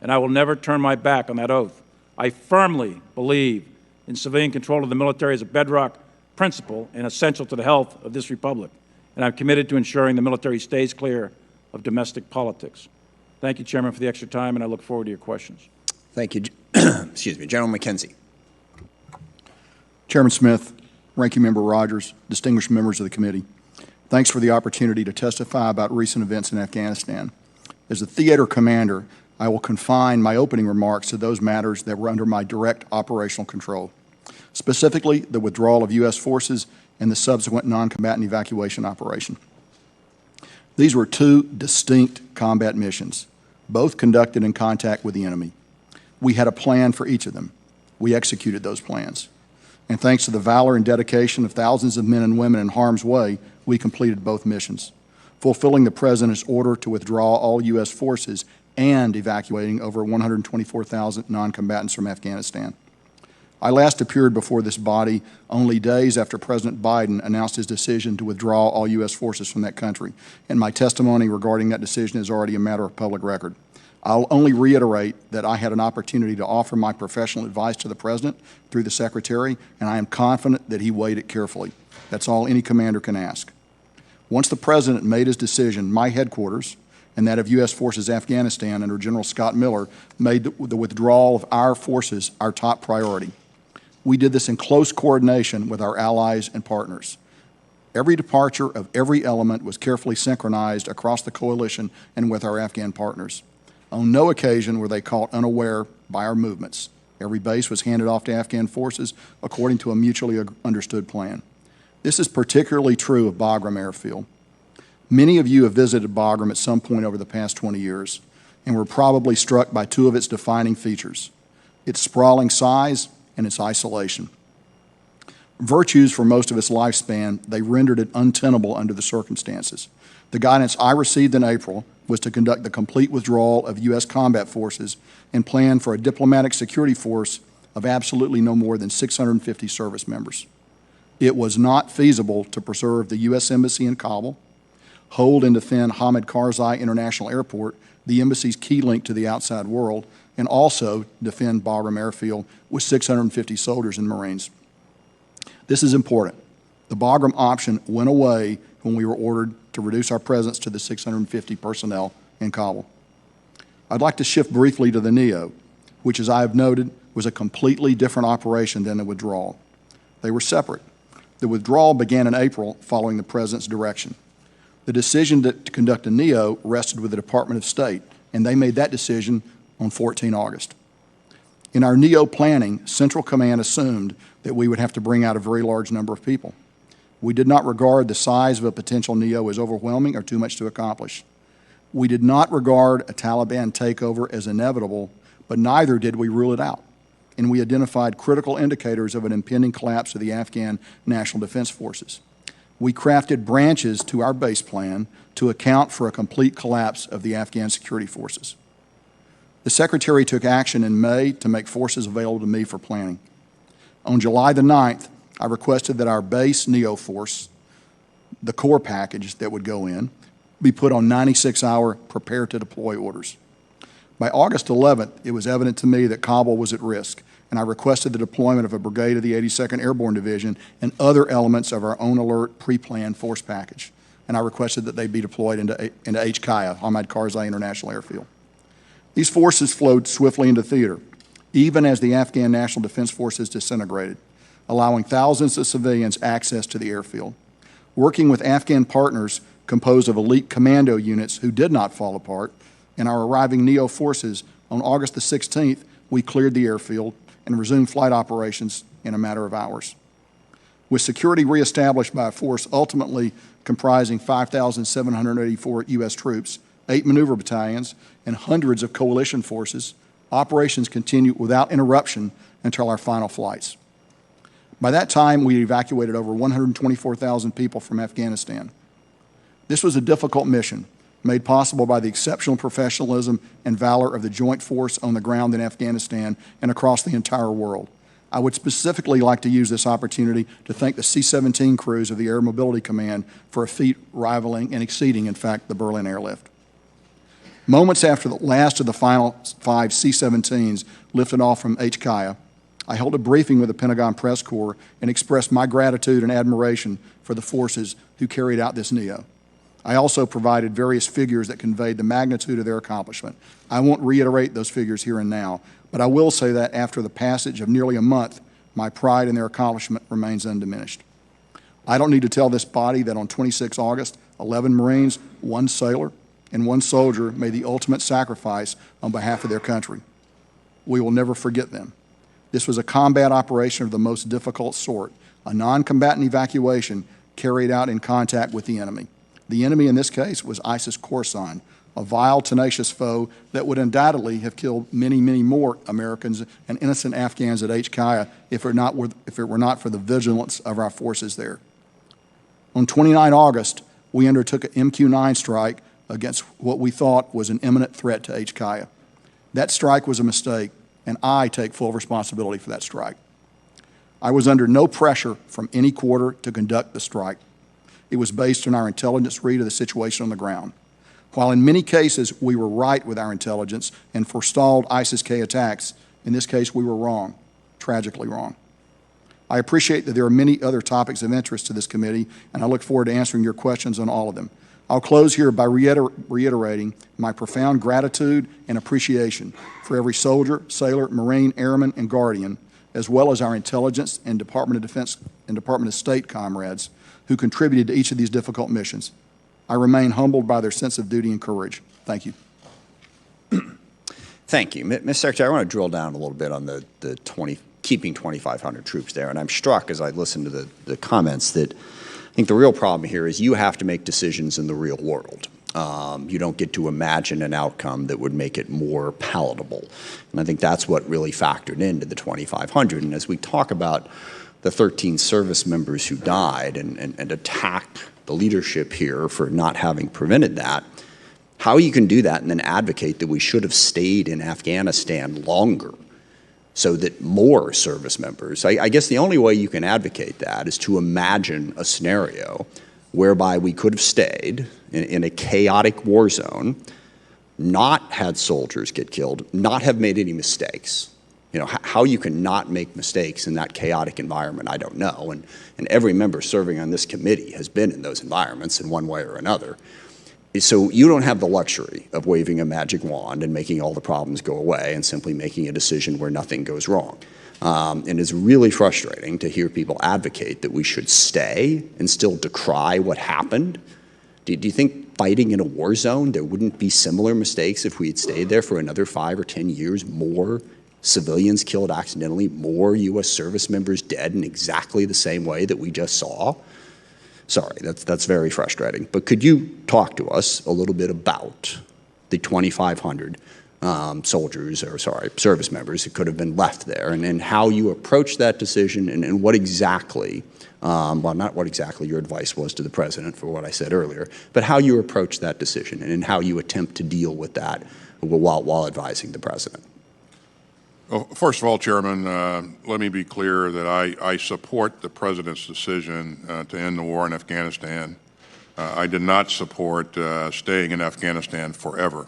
[SPEAKER 5] and I will never turn my back on that oath. I firmly believe in civilian control of the military as a bedrock principle and essential to the health of this republic, and I'm committed to ensuring the military stays clear of domestic politics. Thank you, Chairman, for the extra time, and I look forward to your questions.
[SPEAKER 2] Thank you. Excuse me. General McKenzie.
[SPEAKER 6] Chairman Smith, Ranking Member Rogers, distinguished members of the committee, thanks for the opportunity to testify about recent events in Afghanistan. As the theater commander, I will confine my opening remarks to those matters that were under my direct operational control, specifically the withdrawal of U.S. forces and the subsequent non-combatant evacuation operation. These were 2 distinct combat missions, both conducted in contact with the enemy. We had a plan for each of them. We executed those plans. And thanks to the valor and dedication of thousands of men and women in harm's way, we completed both missions, fulfilling the President's order to withdraw all U.S. forces and evacuating over 124,000 non-combatants from Afghanistan. I last appeared before this body only days after President Biden announced his decision to withdraw all U.S. forces from that country, and my testimony regarding that decision is already a matter of public record. I'll only reiterate that I had an opportunity to offer my professional advice to the President through the Secretary, and I am confident that he weighed it carefully. That's all any commander can ask. Once the President made his decision, my headquarters and that of U.S. Forces Afghanistan under General Scott Miller made the withdrawal of our forces our top priority. We did this in close coordination with our allies and partners. Every departure of every element was carefully synchronized across the coalition and with our Afghan partners. On no occasion were they caught unaware by our movements. Every base was handed off to Afghan forces according to a mutually understood plan. This is particularly true of Bagram Airfield. Many of you have visited Bagram at some point over the past 20 years and were probably struck by 2 of its defining features, its sprawling size and its isolation. Virtues for most of its lifespan, they rendered it untenable under the circumstances. The guidance I received in April was to conduct the complete withdrawal of U.S. combat forces and plan for a diplomatic security force of absolutely no more than 650 service members. It was not feasible to preserve the U.S. Embassy in Kabul, hold and defend Hamid Karzai International Airport, the embassy's key link to the outside world, and also defend Bagram Airfield with 650 soldiers and Marines. This is important. The Bagram option went away when we were ordered to reduce our presence to the 650 personnel in Kabul. I'd like to shift briefly to the NEO, which, as I have noted, was a completely different operation than the withdrawal. They were separate. The withdrawal began in April following the President's direction. The decision to conduct a NEO rested with the Department of State, and they made that decision on 14 August. In our NEO planning, Central Command assumed that we would have to bring out a very large number of people. We did not regard the size of a potential NEO as overwhelming or too much to accomplish. We did not regard a Taliban takeover as inevitable, but neither did we rule it out. And we identified critical indicators of an impending collapse of the Afghan National Defense Forces. We crafted branches to our base plan to account for a complete collapse of the Afghan security forces. The Secretary took action in May to make forces available to me for planning. On July the 9th, I requested that our base NEO force, the core package that would go in, be put on 96-hour prepare-to-deploy orders. By August 11th, it was evident to me that Kabul was at risk, and I requested the deployment of a brigade of the 82nd Airborne Division and other elements of our own alert pre-planned force package. And I requested that they be deployed into HKIA, Hamid Karzai International Airfield. These forces flowed swiftly into theater, even as the Afghan National Defense Forces disintegrated, allowing thousands of civilians access to the airfield. Working with Afghan partners composed of elite commando units who did not fall apart, and our arriving NEO forces, on August the 16th, we cleared the airfield and resumed flight operations in a matter of hours. With security reestablished by a force ultimately comprising 5,784 U.S. troops, 8 maneuver battalions, and hundreds of coalition forces, operations continued without interruption until our final flights. By that time, we evacuated over 124,000 people from Afghanistan. This was a difficult mission, made possible by the exceptional professionalism and valor of the joint force on the ground in Afghanistan and across the entire world. I would specifically like to use this opportunity to thank the C-17 crews of the Air Mobility Command for a feat rivaling and exceeding, in fact, the Berlin airlift. Moments after the last of the final 5 C-17s lifted off from HKIA, I held a briefing with the Pentagon press corps and expressed my gratitude and admiration for the forces who carried out this NEO. I also provided various figures that conveyed the magnitude of their accomplishment. I won't reiterate those figures here and now, but I will say that after the passage of nearly a month, my pride in their accomplishment remains undiminished. I don't need to tell this body that on 26 August, 11 Marines, 1 sailor, and 1 soldier made the ultimate sacrifice on behalf of their country. We will never forget them. This was a combat operation of the most difficult sort, a non-combatant evacuation carried out in contact with the enemy. The enemy in this case was ISIS Khorasan, a vile, tenacious foe that would undoubtedly have killed many, many more Americans and innocent Afghans at HKIA if it were not for the vigilance of our forces there. On 29 August, we undertook an MQ-9 strike against what we thought was an imminent threat to HKIA. That strike was a mistake, and I take full responsibility for that strike. I was under no pressure from any quarter to conduct the strike. It was based on our intelligence read of the situation on the ground. While in many cases we were right with our intelligence and forestalled ISIS-K attacks, in this case we were wrong, tragically wrong. I appreciate that there are many other topics of interest to this committee, and I look forward to answering your questions on all of them. I'll close here by reiterating my profound gratitude and appreciation for every soldier, sailor, Marine, airman, and guardian, as well as our intelligence and Department of Defense and Department of State comrades who contributed to each of these difficult missions. I remain humbled by their sense of duty and courage. Thank you.
[SPEAKER 2] Thank you. Ms. Secretary, I want to drill down a little bit on the keeping 2,500 troops there. And I'm struck as I listen to the comments that I think the real problem here is you have to make decisions in the real world. You don't get to imagine an outcome that would make it more palatable. And I think that's what really factored into the 2,500. And as we talk about the 13 service members who died and attacked the leadership here for not having prevented that, how you can do that and then advocate that we should have stayed in Afghanistan longer so that more service members, I guess the only way you can advocate that is to imagine a scenario whereby we could have stayed in a chaotic war zone, not had soldiers get killed, not have made any mistakes. You know, how you can not make mistakes in that chaotic environment, I don't know. And every member serving on this committee has been in those environments in one way or another. So you don't have the luxury of waving a magic wand and making all the problems go away and simply making a decision where nothing goes wrong. And it's really frustrating to hear people advocate that we should stay and still decry what happened. Do you think fighting in a war zone, there wouldn't be similar mistakes if we had stayed there for another 5 or 10 years, more civilians killed accidentally, more U.S. service members dead in exactly the same way that we just saw? Sorry, that's very frustrating. But could you talk to us a little bit about the 2,500 service members who could have been left there, and how you approached that decision, and what exactly, well, not what exactly your advice was to the President for what I said earlier, but how you approached that decision and how you attempt to deal with that while advising the President?
[SPEAKER 4] Well, first of all, Chairman, let me be clear that I support the President's decision to end the war in Afghanistan. I did not support staying in Afghanistan forever.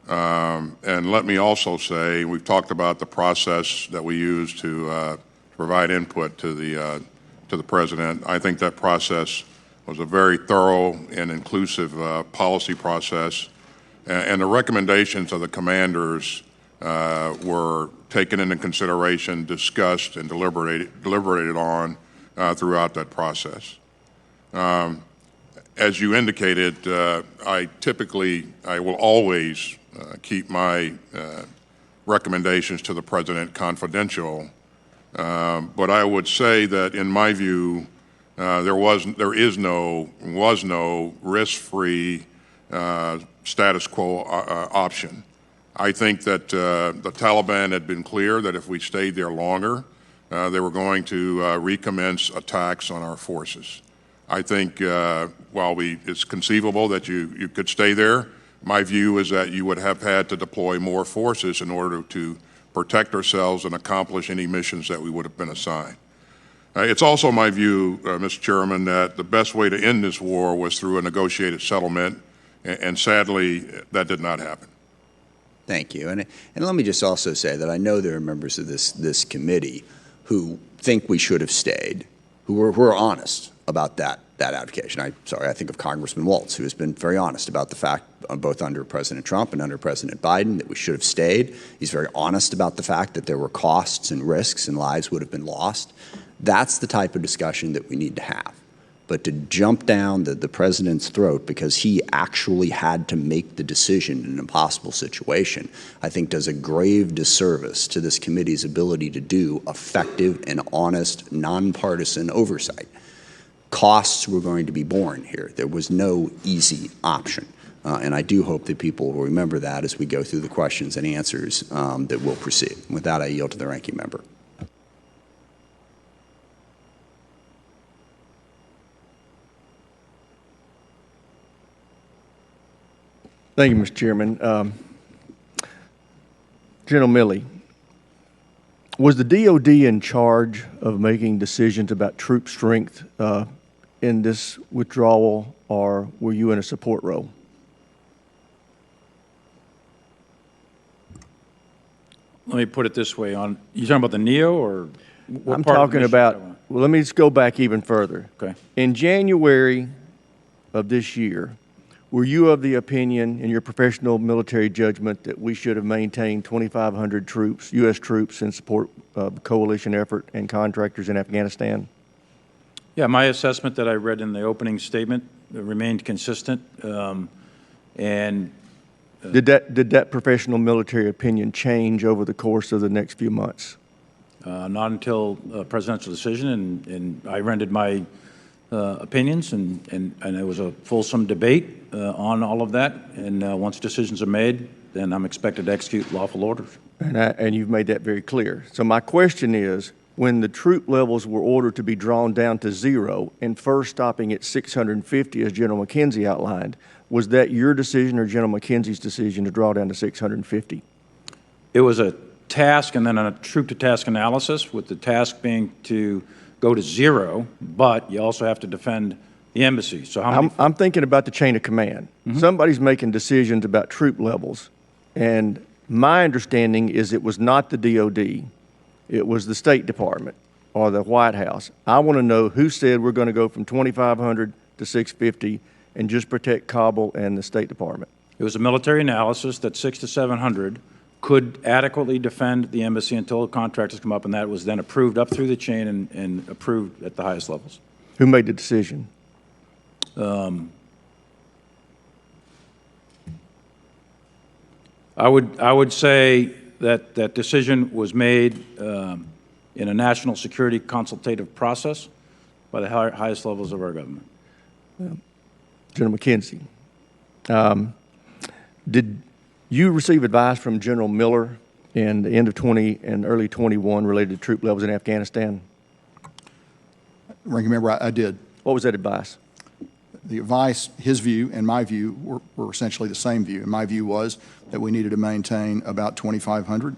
[SPEAKER 4] And let me also say, we've talked about the process that we use to provide input to the President. I think that process was a very thorough and inclusive policy process, and the recommendations of the commanders were taken into consideration, discussed, and deliberated on throughout that process. As you indicated, I will always keep my recommendations to the President confidential, but I would say that in my view, there was no risk-free status quo option. I think that the Taliban had been clear that if we stayed there longer, they were going to recommence attacks on our forces. I think while it's conceivable that you could stay there, my view is that you would have had to deploy more forces in order to protect ourselves and accomplish any missions that we would have been assigned. It's also my view, Mr. Chairman, that the best way to end this war was through a negotiated settlement, and sadly, that did not happen.
[SPEAKER 2] Thank you. And let me just also say that I know there are members of this committee who think we should have stayed, who are honest about that advocation. I think of Congressman Waltz, who has been very honest about the fact, both under President Trump and under President Biden, that we should have stayed. He's very honest about the fact that there were costs and risks and lives would have been lost. That's the type of discussion that we need to have. But to jump down the President's throat because he actually had to make the decision in an impossible situation, I think does a grave disservice to this committee's ability to do effective and honest, nonpartisan oversight. Costs were going to be borne here. There was no easy option. And I do hope that people will remember that as we go through the questions and answers that will proceed. With that, I yield to the ranking member.
[SPEAKER 3] Thank you, Mr. Chairman. General Milley, was the DOD in charge of making decisions about troop strength in this withdrawal, or were you in a support role?
[SPEAKER 5] Let me put it this way. You talking about the NEO, or what
[SPEAKER 3] I'm
[SPEAKER 5] part of the
[SPEAKER 3] talking
[SPEAKER 5] mission
[SPEAKER 3] about,
[SPEAKER 5] you
[SPEAKER 3] well, let me just go back even further.
[SPEAKER 5] Okay.
[SPEAKER 3] In January of this year, were you of the opinion, in your professional military judgment, that we should have maintained 2,500 troops, U.S. troops, in support of the coalition effort and contractors in Afghanistan?
[SPEAKER 5] Yeah, my assessment that I read in the opening statement remained consistent. Did that professional military opinion change over the course of the next few months? Not until presidential decision, and I rendered my opinions, and it was a fulsome debate on all of that. And once decisions are made, then I'm expected to execute lawful orders.
[SPEAKER 3] And you've made that very clear. So my question is, when the troop levels were ordered to be drawn down to 0 and first stopping at 650, as General McKenzie outlined, was that your decision or General McKenzie's decision to draw down to 650?
[SPEAKER 5] It was a task and then a troop-to-task analysis, with the task being to go to 0, but you also have to defend the embassy. So
[SPEAKER 3] I'm thinking about the chain of command. Somebody's making decisions about troop levels, and my understanding is it was not the DOD. It was the State Department or the White House. I want to know who said we're going to go from 2,500 to 650 and just protect Kabul and the State Department.
[SPEAKER 5] It was a military analysis that 600 to 700 could adequately defend the embassy until contractors come up, and that was then approved up through the chain and approved at the highest levels.
[SPEAKER 3] Who made the decision?
[SPEAKER 5] I would say that that decision was made in a national security consultative process by the highest levels of our government.
[SPEAKER 3] General McKenzie, did you receive advice from General Miller in the end of 20 and early 21 related to troop levels in Afghanistan?
[SPEAKER 6] Ranking Member, I did.
[SPEAKER 3] What was that advice?
[SPEAKER 6] The advice, his view and my view were essentially the same view. And my view was that we needed to maintain about 2,500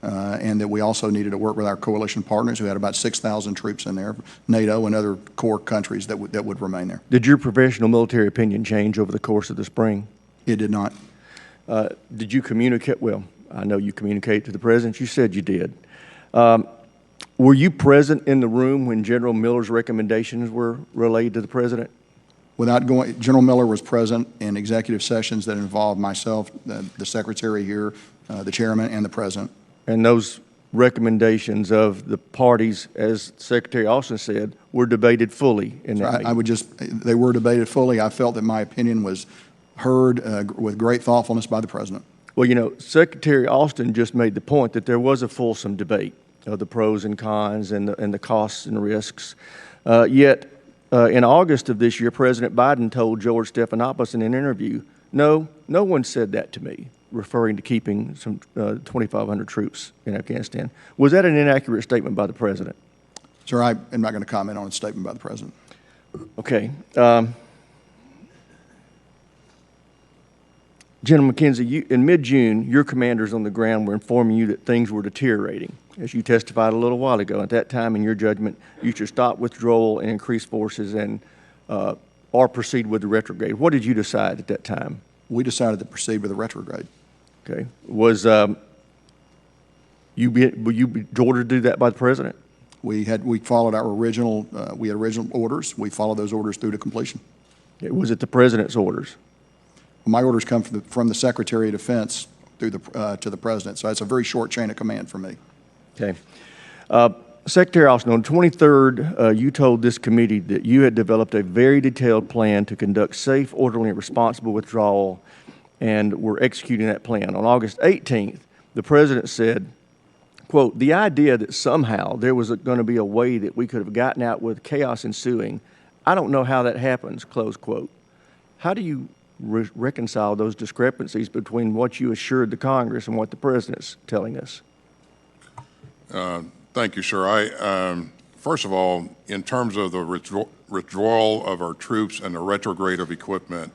[SPEAKER 6] and that we also needed to work with our coalition partners who had about 6,000 troops in there, NATO and other core countries that would remain there.
[SPEAKER 3] Did your professional military opinion change over the course of the spring?
[SPEAKER 6] It did not.
[SPEAKER 3] Did you communicate? Well, I know you communicated to the President. You said you did. Were you present in the room when General Miller's recommendations were relayed to the President?
[SPEAKER 6] Without going, General Miller was present in executive sessions that involved myself, the Secretary here, the Chairman, and the President.
[SPEAKER 3] And those recommendations of the parties, as Secretary Austin said, were debated fully in that meeting.
[SPEAKER 6] They were debated fully. I felt that my opinion was heard with great thoughtfulness by the President.
[SPEAKER 3] Well, you know, Secretary Austin just made the point that there was a fulsome debate of the pros and cons and the costs and risks. Yet, in August of this year, President Biden told George Stephanopoulos in an interview, no one said that to me, referring to keeping some 2,500 troops in Afghanistan. Was that an inaccurate statement by the President?
[SPEAKER 6] Sir, I am not going to comment on a statement by the President.
[SPEAKER 3] Okay. General McKenzie, in mid-June, your commanders on the ground were informing you that things were deteriorating, as you testified a little while ago. At that time, in your judgment, you should stop withdrawal and increase forces and or proceed with the retrograde. What did you decide at that time?
[SPEAKER 6] We decided to proceed with the retrograde.
[SPEAKER 3] Okay. Was were you ordered to do that by the President?
[SPEAKER 6] We followed our original we had original orders. We followed those orders through to completion.
[SPEAKER 3] Was it the President's orders?
[SPEAKER 6] My orders come from the Secretary of Defense through to the President, so it's a very short chain of command for me.
[SPEAKER 3] Okay. Secretary Austin, on the 23rd, you told this committee that you had developed a very detailed plan to conduct safe, orderly, and responsible withdrawal, and were executing that plan. On August 18th, the President said, quote, "The idea that somehow there was going to be a way that we could have gotten out with chaos ensuing, I don't know how that happens," close quote. How do you reconcile those discrepancies between what you assured the Congress and what the President's telling us?
[SPEAKER 4] Thank you, sir. First of all, in terms of the withdrawal of our troops and the retrograde of equipment,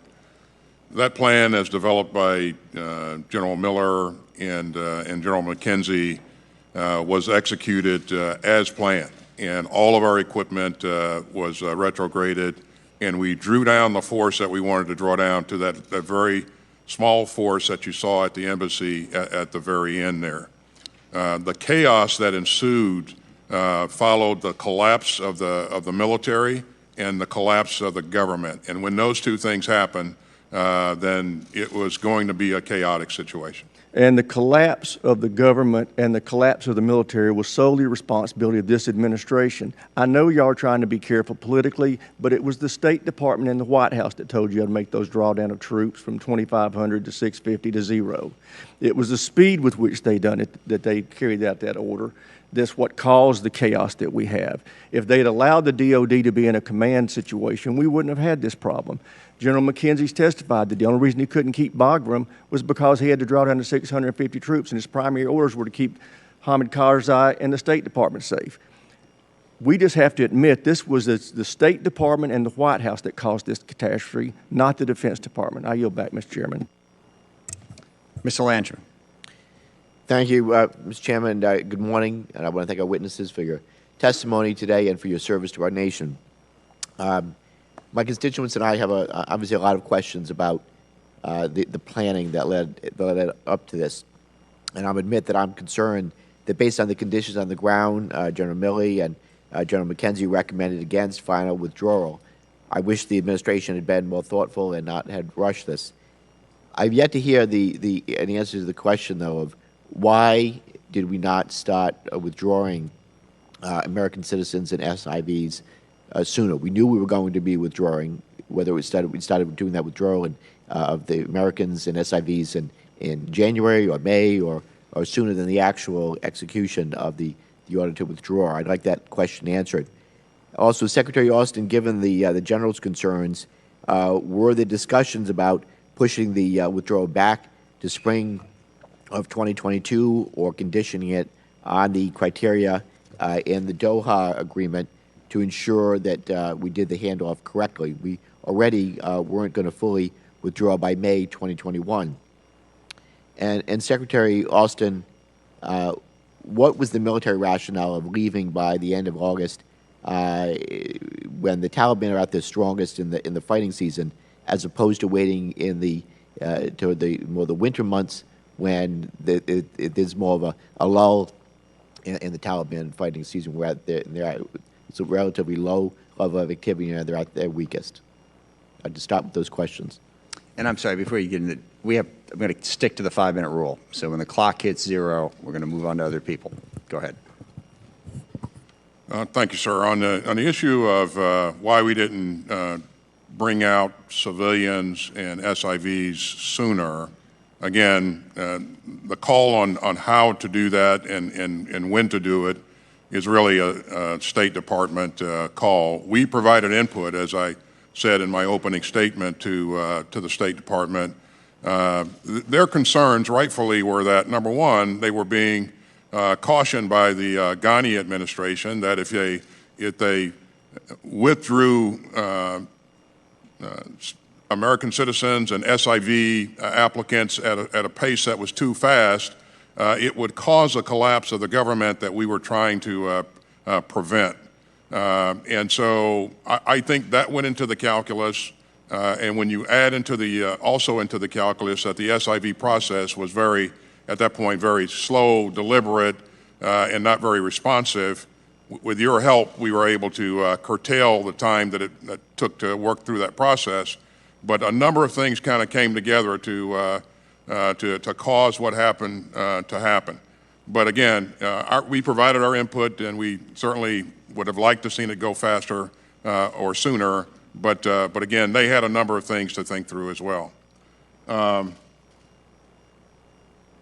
[SPEAKER 4] that plan, as developed by General Miller and General McKenzie, was executed as planned, and all of our equipment was retrograded, and we drew down the force that we wanted to draw down to that very small force that you saw at the embassy at the very end there. The chaos that ensued followed the collapse of the military and the collapse of the government. And when those two things happened, then it was going to be a chaotic situation.
[SPEAKER 3] And the collapse of the government and the collapse of the military was solely the responsibility of this administration. I know y'all are trying to be careful politically, but it was the State Department and the White House that told you how to make those drawdown of troops from 2,500 to 650 to 0. It was the speed with which they done it that they carried out that order. That's what caused the chaos that we have. If they'd allowed the DOD to be in a command situation, we wouldn't have had this problem. General McKenzie's testified that the only reason he couldn't keep Bagram was because he had to draw down to 650 troops, and his primary orders were to keep Hamid Karzai and the State Department safe. We just have to admit this was the State Department and the White House that caused this catastrophe, not the Defense Department. I yield back, Mr. Chairman.
[SPEAKER 7] Mr. Landry.
[SPEAKER 8] Thank you, Mr. Chairman. Good morning, and I want to thank our witnesses for your testimony today and for your service to our nation. My constituents and I have obviously a lot of questions about the planning that led up to this, and I'll admit that I'm concerned that based on the conditions on the ground, General Milley and General McKenzie recommended against final withdrawal. I wish the administration had been more thoughtful and not had rushed this. I've yet to hear the answer to the question, though, of why did we not start withdrawing American citizens and SIVs sooner? We knew we were going to be withdrawing, whether we started doing that withdrawal of the Americans and SIVs in January or May or sooner than the actual execution of the order to withdraw. I'd like that question answered. Also, Secretary Austin, given the general's concerns, were the discussions about pushing the withdrawal back to spring of 2022 or conditioning it on the criteria in the Doha agreement to ensure that we did the handoff correctly? We already weren't going to fully withdraw by May 2021. And Secretary Austin, what was the military rationale of leaving by the end of August when the Taliban are at their strongest in the fighting season, as opposed to waiting in the to the winter months when there's more of a lull in the Taliban fighting season, where it's a relatively low level of activity and they're at their weakest? I'd just stop with those questions.
[SPEAKER 2] And I'm sorry, before you get into I'm going to stick to the 5-minute rule. So when the clock hits 0, we're going to move on to other people. Go ahead.
[SPEAKER 4] Thank you, sir. On the issue of why we didn't bring out civilians and SIVs sooner, again, the call on how to do that and when to do it is really a State Department call. We provided input, as I said in my opening statement, to the State Department. Their concerns, rightfully, were that, number one, they were being cautioned by the Ghani administration that if they withdrew American citizens and SIV applicants at a pace that was too fast, it would cause a collapse of the government that we were trying to prevent. And so I think that went into the calculus. And when you add into also into the calculus that the SIV process was at that point, very slow, deliberate, and not very responsive, with your help, we were able to curtail the time that it took to work through that process. But a number of things kind of came together to cause what happened to happen. But again, we provided our input, and we certainly would have liked to seen it go faster or sooner. But again, they had a number of things to think through as well.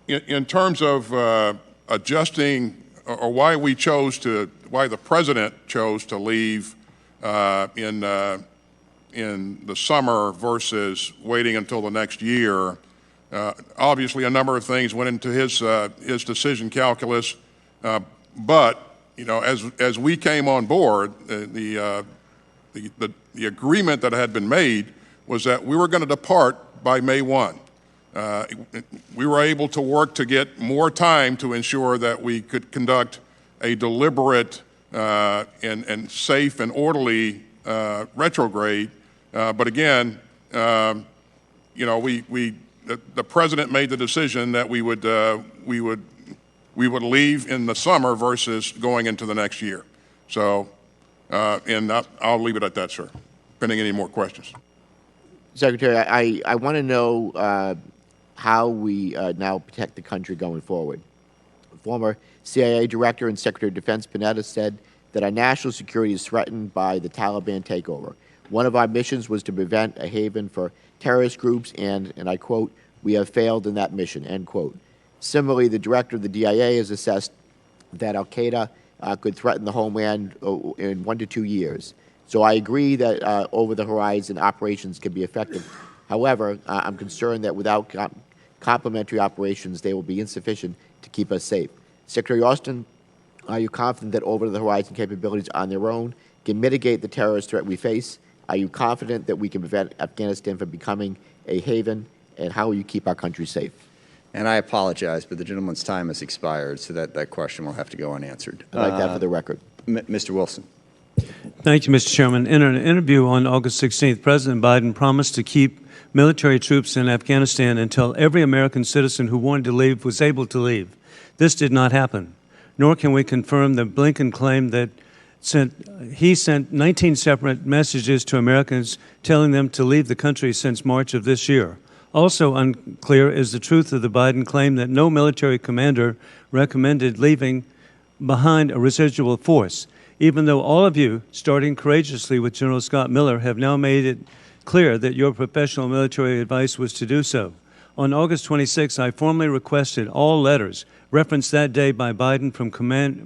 [SPEAKER 4] In terms of adjusting, or why the president chose to leave in the summer versus waiting until the next year, obviously a number of things went into his decision calculus. But as we came on board, the agreement that had been made was that we were going to depart by May 1. We were able to work to get more time to ensure that we could conduct a deliberate and safe and orderly retrograde. But again, the president made the decision that we would leave in the summer versus going into the next year. So, and I'll leave it at that, sir, pending any more questions.
[SPEAKER 8] Secretary, I want to know how we now protect the country going forward. Former CIA Director and Secretary of Defense Panetta said that our national security is threatened by the Taliban takeover. One of our missions was to prevent a haven for terrorist groups, and I quote, "We have failed in that mission," end quote. Similarly, the director of the DIA has assessed that al-Qaeda could threaten the homeland in 1 to 2 years. So I agree that over-the-horizon operations can be effective. However, I'm concerned that without complementary operations, they will be insufficient to keep us safe. Secretary Austin, are you confident that over-the-horizon capabilities on their own can mitigate the terrorist threat we face? Are you confident that we can prevent Afghanistan from becoming a haven? And how will you keep our country safe?
[SPEAKER 2] And I apologize, but the gentleman's time has expired, so that question will have to go unanswered.
[SPEAKER 8] I'd like that for the record.
[SPEAKER 2] Mr. Wilson.
[SPEAKER 9] Thank you, Mr. Chairman. In an interview on August 16th, President Biden promised to keep military troops in Afghanistan until every American citizen who wanted to leave was able to leave. This did not happen, nor can we confirm the Blinken claim that he sent 19 separate messages to Americans telling them to leave the country since March of this year. Also unclear is the truth of the Biden claim that no military commander recommended leaving behind a residual force, even though all of you, starting courageously with General Scott Miller, have now made it clear that your professional military advice was to do so. On August 26, I formally requested all letters referenced that day by Biden from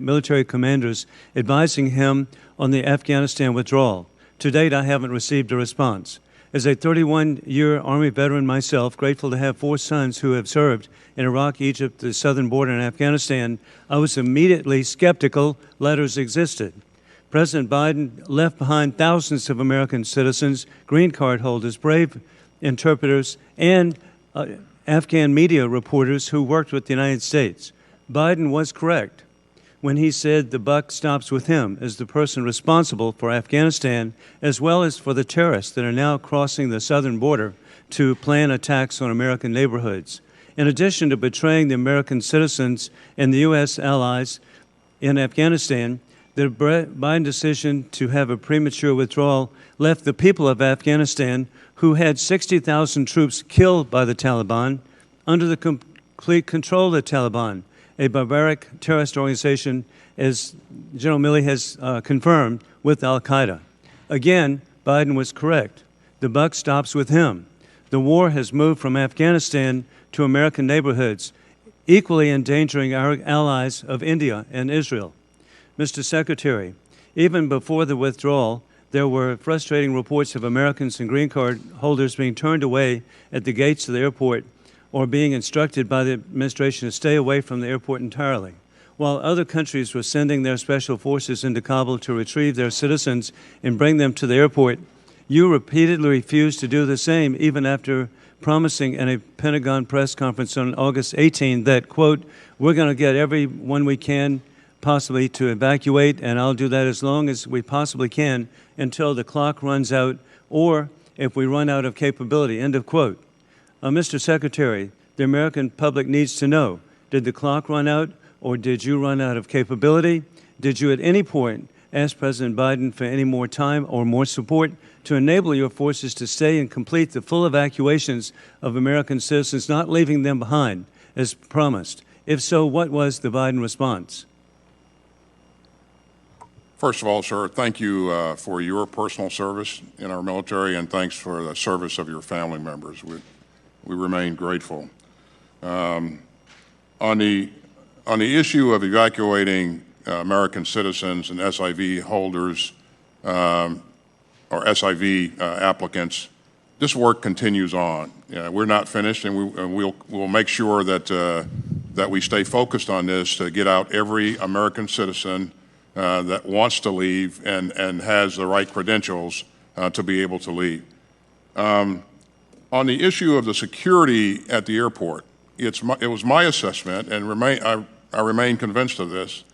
[SPEAKER 9] military commanders advising him on the Afghanistan withdrawal. To date, I haven't received a response. As a 31-year Army veteran myself, grateful to have 4 sons who have served in Iraq, Egypt, the southern border, and Afghanistan, I was immediately skeptical letters existed. President Biden left behind thousands of American citizens, green card holders, brave interpreters, and Afghan media reporters who worked with the United States. Biden was correct when he said the buck stops with him as the person responsible for Afghanistan, as well as for the terrorists that are now crossing the southern border to plan attacks on American neighborhoods. In addition to betraying the American citizens and the U.S. allies in Afghanistan, the Biden decision to have a premature withdrawal left the people of Afghanistan, who had 60,000 troops killed by the Taliban, under the complete control of the Taliban, a barbaric terrorist organization, as General Milley has confirmed, with al-Qaeda. Again, Biden was correct. The buck stops with him. The war has moved from Afghanistan to American neighborhoods, equally endangering our allies of India and Israel. Mr. Secretary, even before the withdrawal, there were frustrating reports of Americans and green card holders being turned away at the gates of the airport or being instructed by the administration to stay away from the airport entirely. While other countries were sending their special forces into Kabul to retrieve their citizens and bring them to the airport, you repeatedly refused to do the same, even after promising in a Pentagon press conference on August 18 that, quote, we're going to get everyone we can possibly to evacuate, and I'll do that as long as we possibly can until the clock runs out or if we run out of capability, end of quote. Mr. Secretary, the American public needs to know, did the clock run out or did you run out of capability? Did you at any point ask President Biden for any more time or more support to enable your forces to stay and complete the full evacuations of American citizens, not leaving them behind as promised? If so, what was the Biden response?
[SPEAKER 4] First of all, sir, thank you for your personal service in our military, and thanks for the service of your family members. We remain grateful. On the issue of evacuating American citizens and SIV holders or SIV applicants, this work continues on. We're not finished, and we'll make sure that we stay focused on this to get out every American citizen that wants to leave and has the right credentials to be able to leave. On the issue of the security at the airport, it was my assessment, and I remain convinced of this,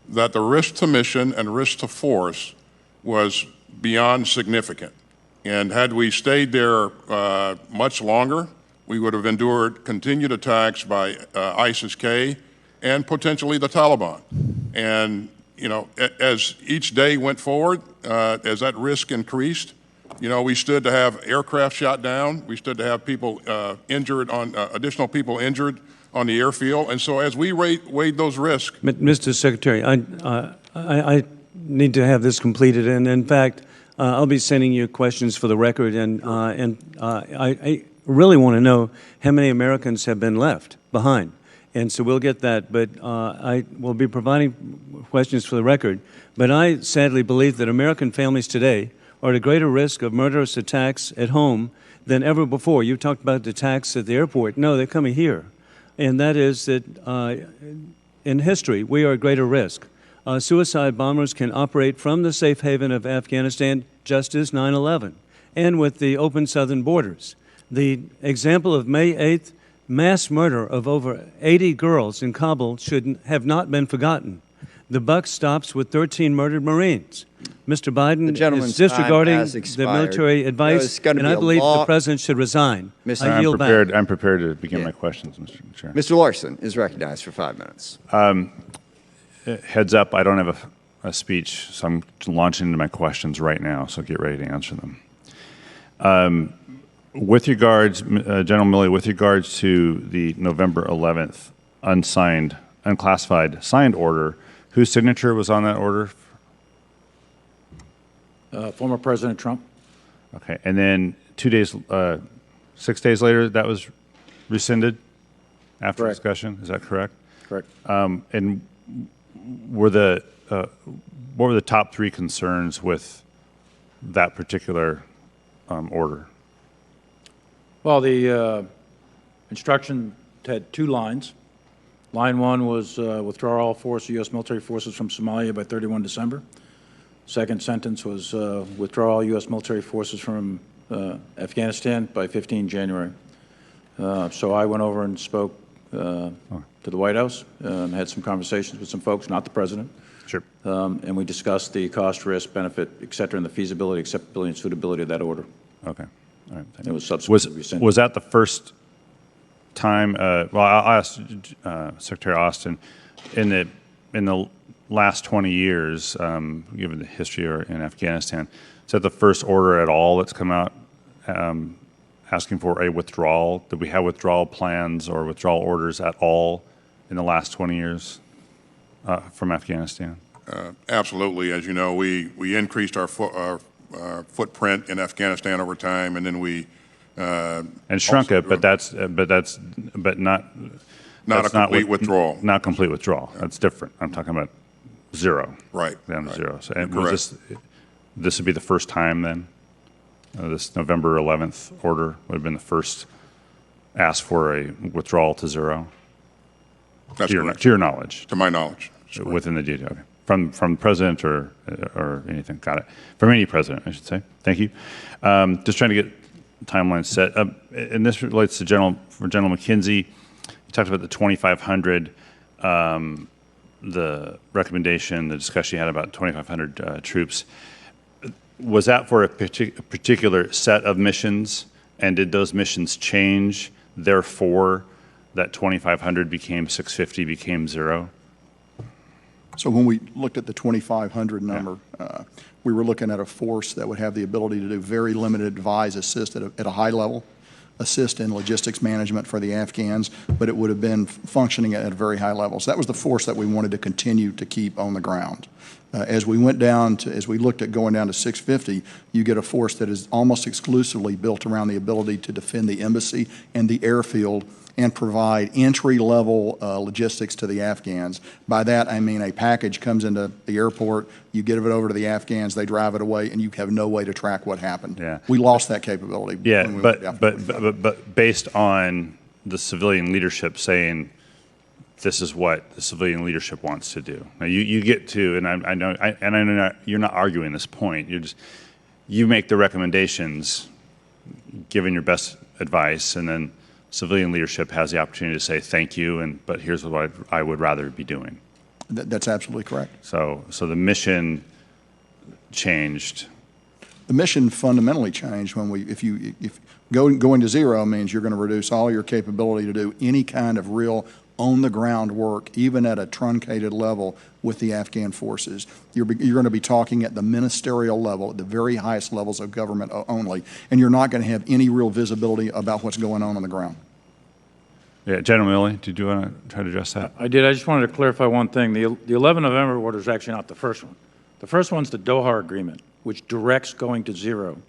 [SPEAKER 4] that the risk to mission and risk to force was beyond significant. And had we stayed there much longer, we would have endured continued attacks by ISIS-K and potentially the Taliban. And you know, as each day went forward, as that risk increased, you know, we stood to have aircraft shot down. We stood to have people injured additional people injured on the airfield. And so as we weighed those risks.
[SPEAKER 9] Mr. Secretary, I need to have this completed. And in fact, I'll be sending you questions for the record. And I really want to know how many Americans have been left behind. And so we'll get that, but I will be providing questions for the record. But I sadly believe that American families today are at a greater risk of murderous attacks at home than ever before. You talked about the attacks at the airport. No, they're coming here. And that is that in history, we are at greater risk. Suicide bombers can operate from the safe haven of Afghanistan, just as 9/11, and with the open southern borders. The example of May 8th, mass murder of over 80 girls in Kabul should have not been forgotten. The buck stops with 13 murdered Marines. Mr. Biden is disregarding the military advice, and I believe the President should resign. I yield back.
[SPEAKER 10] I'm prepared to begin my questions, Mr. Chair.
[SPEAKER 2] Mr. Larson is recognized for 5 minutes.
[SPEAKER 10] Heads up, I don't have a speech, so I'm launching into my questions right now, so get ready to answer them. With regards, General Milley, with regards to the November 11th unclassified signed order, whose signature was on that order?
[SPEAKER 5] Former President Trump.
[SPEAKER 10] Okay, and then 6 days later, that was rescinded after
[SPEAKER 5] Correct.
[SPEAKER 10] discussion. Is that correct?
[SPEAKER 5] Correct.
[SPEAKER 10] And were the what were the top three concerns with that particular order?
[SPEAKER 5] Well, the instruction had two lines. Line one was withdraw all force of U.S. military forces from Somalia by 31 December. Second sentence was withdraw all U.S. military forces from Afghanistan by 15 January. So I went over and spoke to the White House, had some conversations with some folks, not the president.
[SPEAKER 10] Sure.
[SPEAKER 5] And we discussed the cost, risk, benefit, et cetera, and the feasibility, acceptability, and suitability of that order.
[SPEAKER 10] Okay. All right.
[SPEAKER 5] It was subsequently rescinded.
[SPEAKER 10] Was that the first time? Well, I asked Secretary Austin in the last 20 years, given the history in Afghanistan, is that the first order at all that's come out asking for a withdrawal? Did we have withdrawal plans or withdrawal orders at all in the last 20 years from Afghanistan?
[SPEAKER 4] Absolutely. As you know, we increased our footprint in Afghanistan over time, and then we
[SPEAKER 10] and shrunk it, but not
[SPEAKER 4] a complete withdrawal.
[SPEAKER 10] Not complete withdrawal. That's different. I'm talking about zero.
[SPEAKER 4] Right.
[SPEAKER 10] Down to
[SPEAKER 4] right.
[SPEAKER 10] zero. So, and was this would be the first time then? This November 11th order would have been the first ask for a withdrawal to zero?
[SPEAKER 4] That's correct.
[SPEAKER 10] To your knowledge?
[SPEAKER 4] To my knowledge.
[SPEAKER 10] Within the DOD. Okay. From the president or anything? Got it. From any president, I should say. Thank you. Just trying to get the timeline set. And this relates to General McKenzie. You talked about the 2,500, the recommendation, the discussion you had about 2,500 troops. Was that for a particular set of missions, and did those missions change? Therefore, that 2,500 became 650, became zero?
[SPEAKER 6] So when we looked at the 2,500 number, we were looking at a force that would have the ability to do very limited advise, assist at a high level, assist in logistics management for the Afghans, but it would have been functioning at a very high level. So that was the force that we wanted to continue to keep on the ground. As we looked at going down to 650, you get a force that is almost exclusively built around the ability to defend the embassy and the airfield and provide entry-level logistics to the Afghans. By that, I mean a package comes into the airport, you give it over to the Afghans, they drive it away, and you have no way to track what happened.
[SPEAKER 10] Yeah.
[SPEAKER 6] We lost that capability.
[SPEAKER 10] Yeah,
[SPEAKER 6] when we went down.
[SPEAKER 10] but based on the civilian leadership saying this is what the civilian leadership wants to do. Now you get to, and I know you're not arguing this point. You make the recommendations, giving your best advice, and then civilian leadership has the opportunity to say thank you, but here's what I would rather be doing.
[SPEAKER 6] That's absolutely correct.
[SPEAKER 10] So the mission changed.
[SPEAKER 6] The mission fundamentally changed when if going to zero means you're going to reduce all your capability to do any kind of real on-the-ground work, even at a truncated level with the Afghan forces. You're going to be talking at the ministerial level, at the very highest levels of government only, and you're not going to have any real visibility about what's going on the ground.
[SPEAKER 10] Yeah, General Milley, did you want to try to address that?
[SPEAKER 5] I did. I just wanted to clarify one thing. The 11 November order is actually not the first one. The first one's the Doha Agreement, which directs going to zero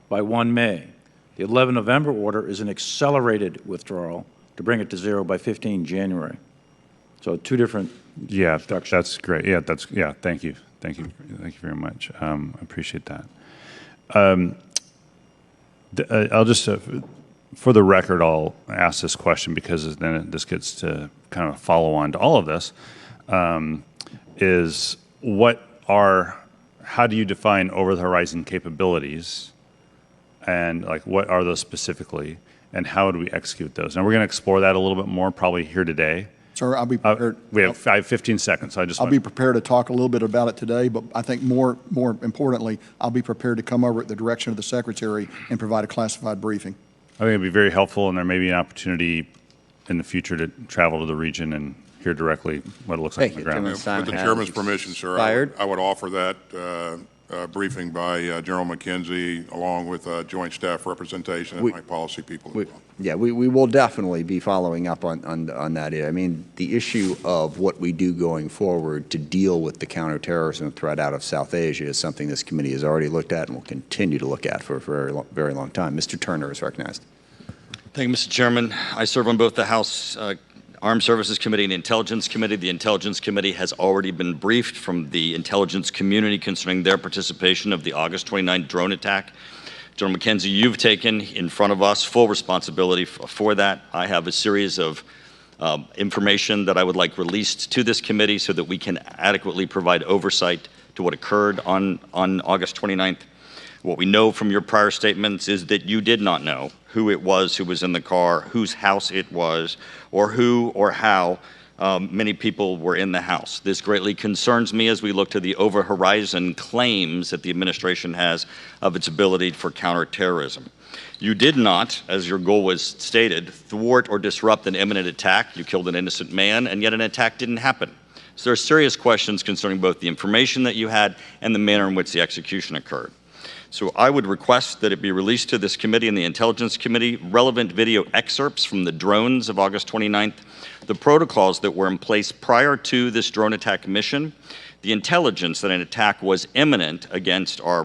[SPEAKER 5] by 1 May. The 11 November order is an accelerated withdrawal to bring it to zero by 15 January. So two different structures.
[SPEAKER 10] That's great. Thank you very much. I appreciate that. I'll just, for the record, I'll ask this question because then this gets to kind of follow on to all of this. How do you define over-the-horizon capabilities, and what are those specifically? And how do we execute those? And we're going to explore that a little bit more probably here today.
[SPEAKER 6] Sir, I'll be prepared.
[SPEAKER 10] We have 15 seconds, so
[SPEAKER 6] I'll be prepared to talk a little bit about it today, but I think more importantly, I'll be prepared to come over at the direction of the Secretary and provide a classified briefing.
[SPEAKER 10] I think it'd be very helpful, and there may be an opportunity in the future to travel to the region and hear directly what it looks like on the ground.
[SPEAKER 4] With the Chairman's permission, sir, I would offer that briefing by General McKenzie, along with joint staff representation and my policy people as well.
[SPEAKER 2] Yeah, we will definitely be following up on that. I mean, the issue of what we do going forward to deal with the counterterrorism threat out of South Asia is something this committee has already looked at and will continue to look at for a very long time. Mr. Turner is recognized.
[SPEAKER 11] Thank you, Mr. Chairman. I serve on both the House Armed Services Committee and the Intelligence Committee. The Intelligence Committee has already been briefed from the intelligence community concerning their participation of the August 29th drone attack. General McKenzie, you've taken in front of us full responsibility for that. I have a series of information that I would like released to this committee so that we can adequately provide oversight to what occurred on August 29th. What we know from your prior statements is that you did not know who it was who was in the car, whose house it was, or who or how many people were in the house. This greatly concerns me as we look to the over-horizon claims that the administration has of its ability for counterterrorism. You did not, as your goal was stated, thwart or disrupt an imminent attack. You killed an innocent man, and yet an attack didn't happen. So there are serious questions concerning both the information that you had and the manner in which the execution occurred. So I would request that it be released to this committee and the Intelligence Committee, relevant video excerpts from the drones of August 29th, the protocols that were in place prior to this drone attack mission, the intelligence that an attack was imminent against our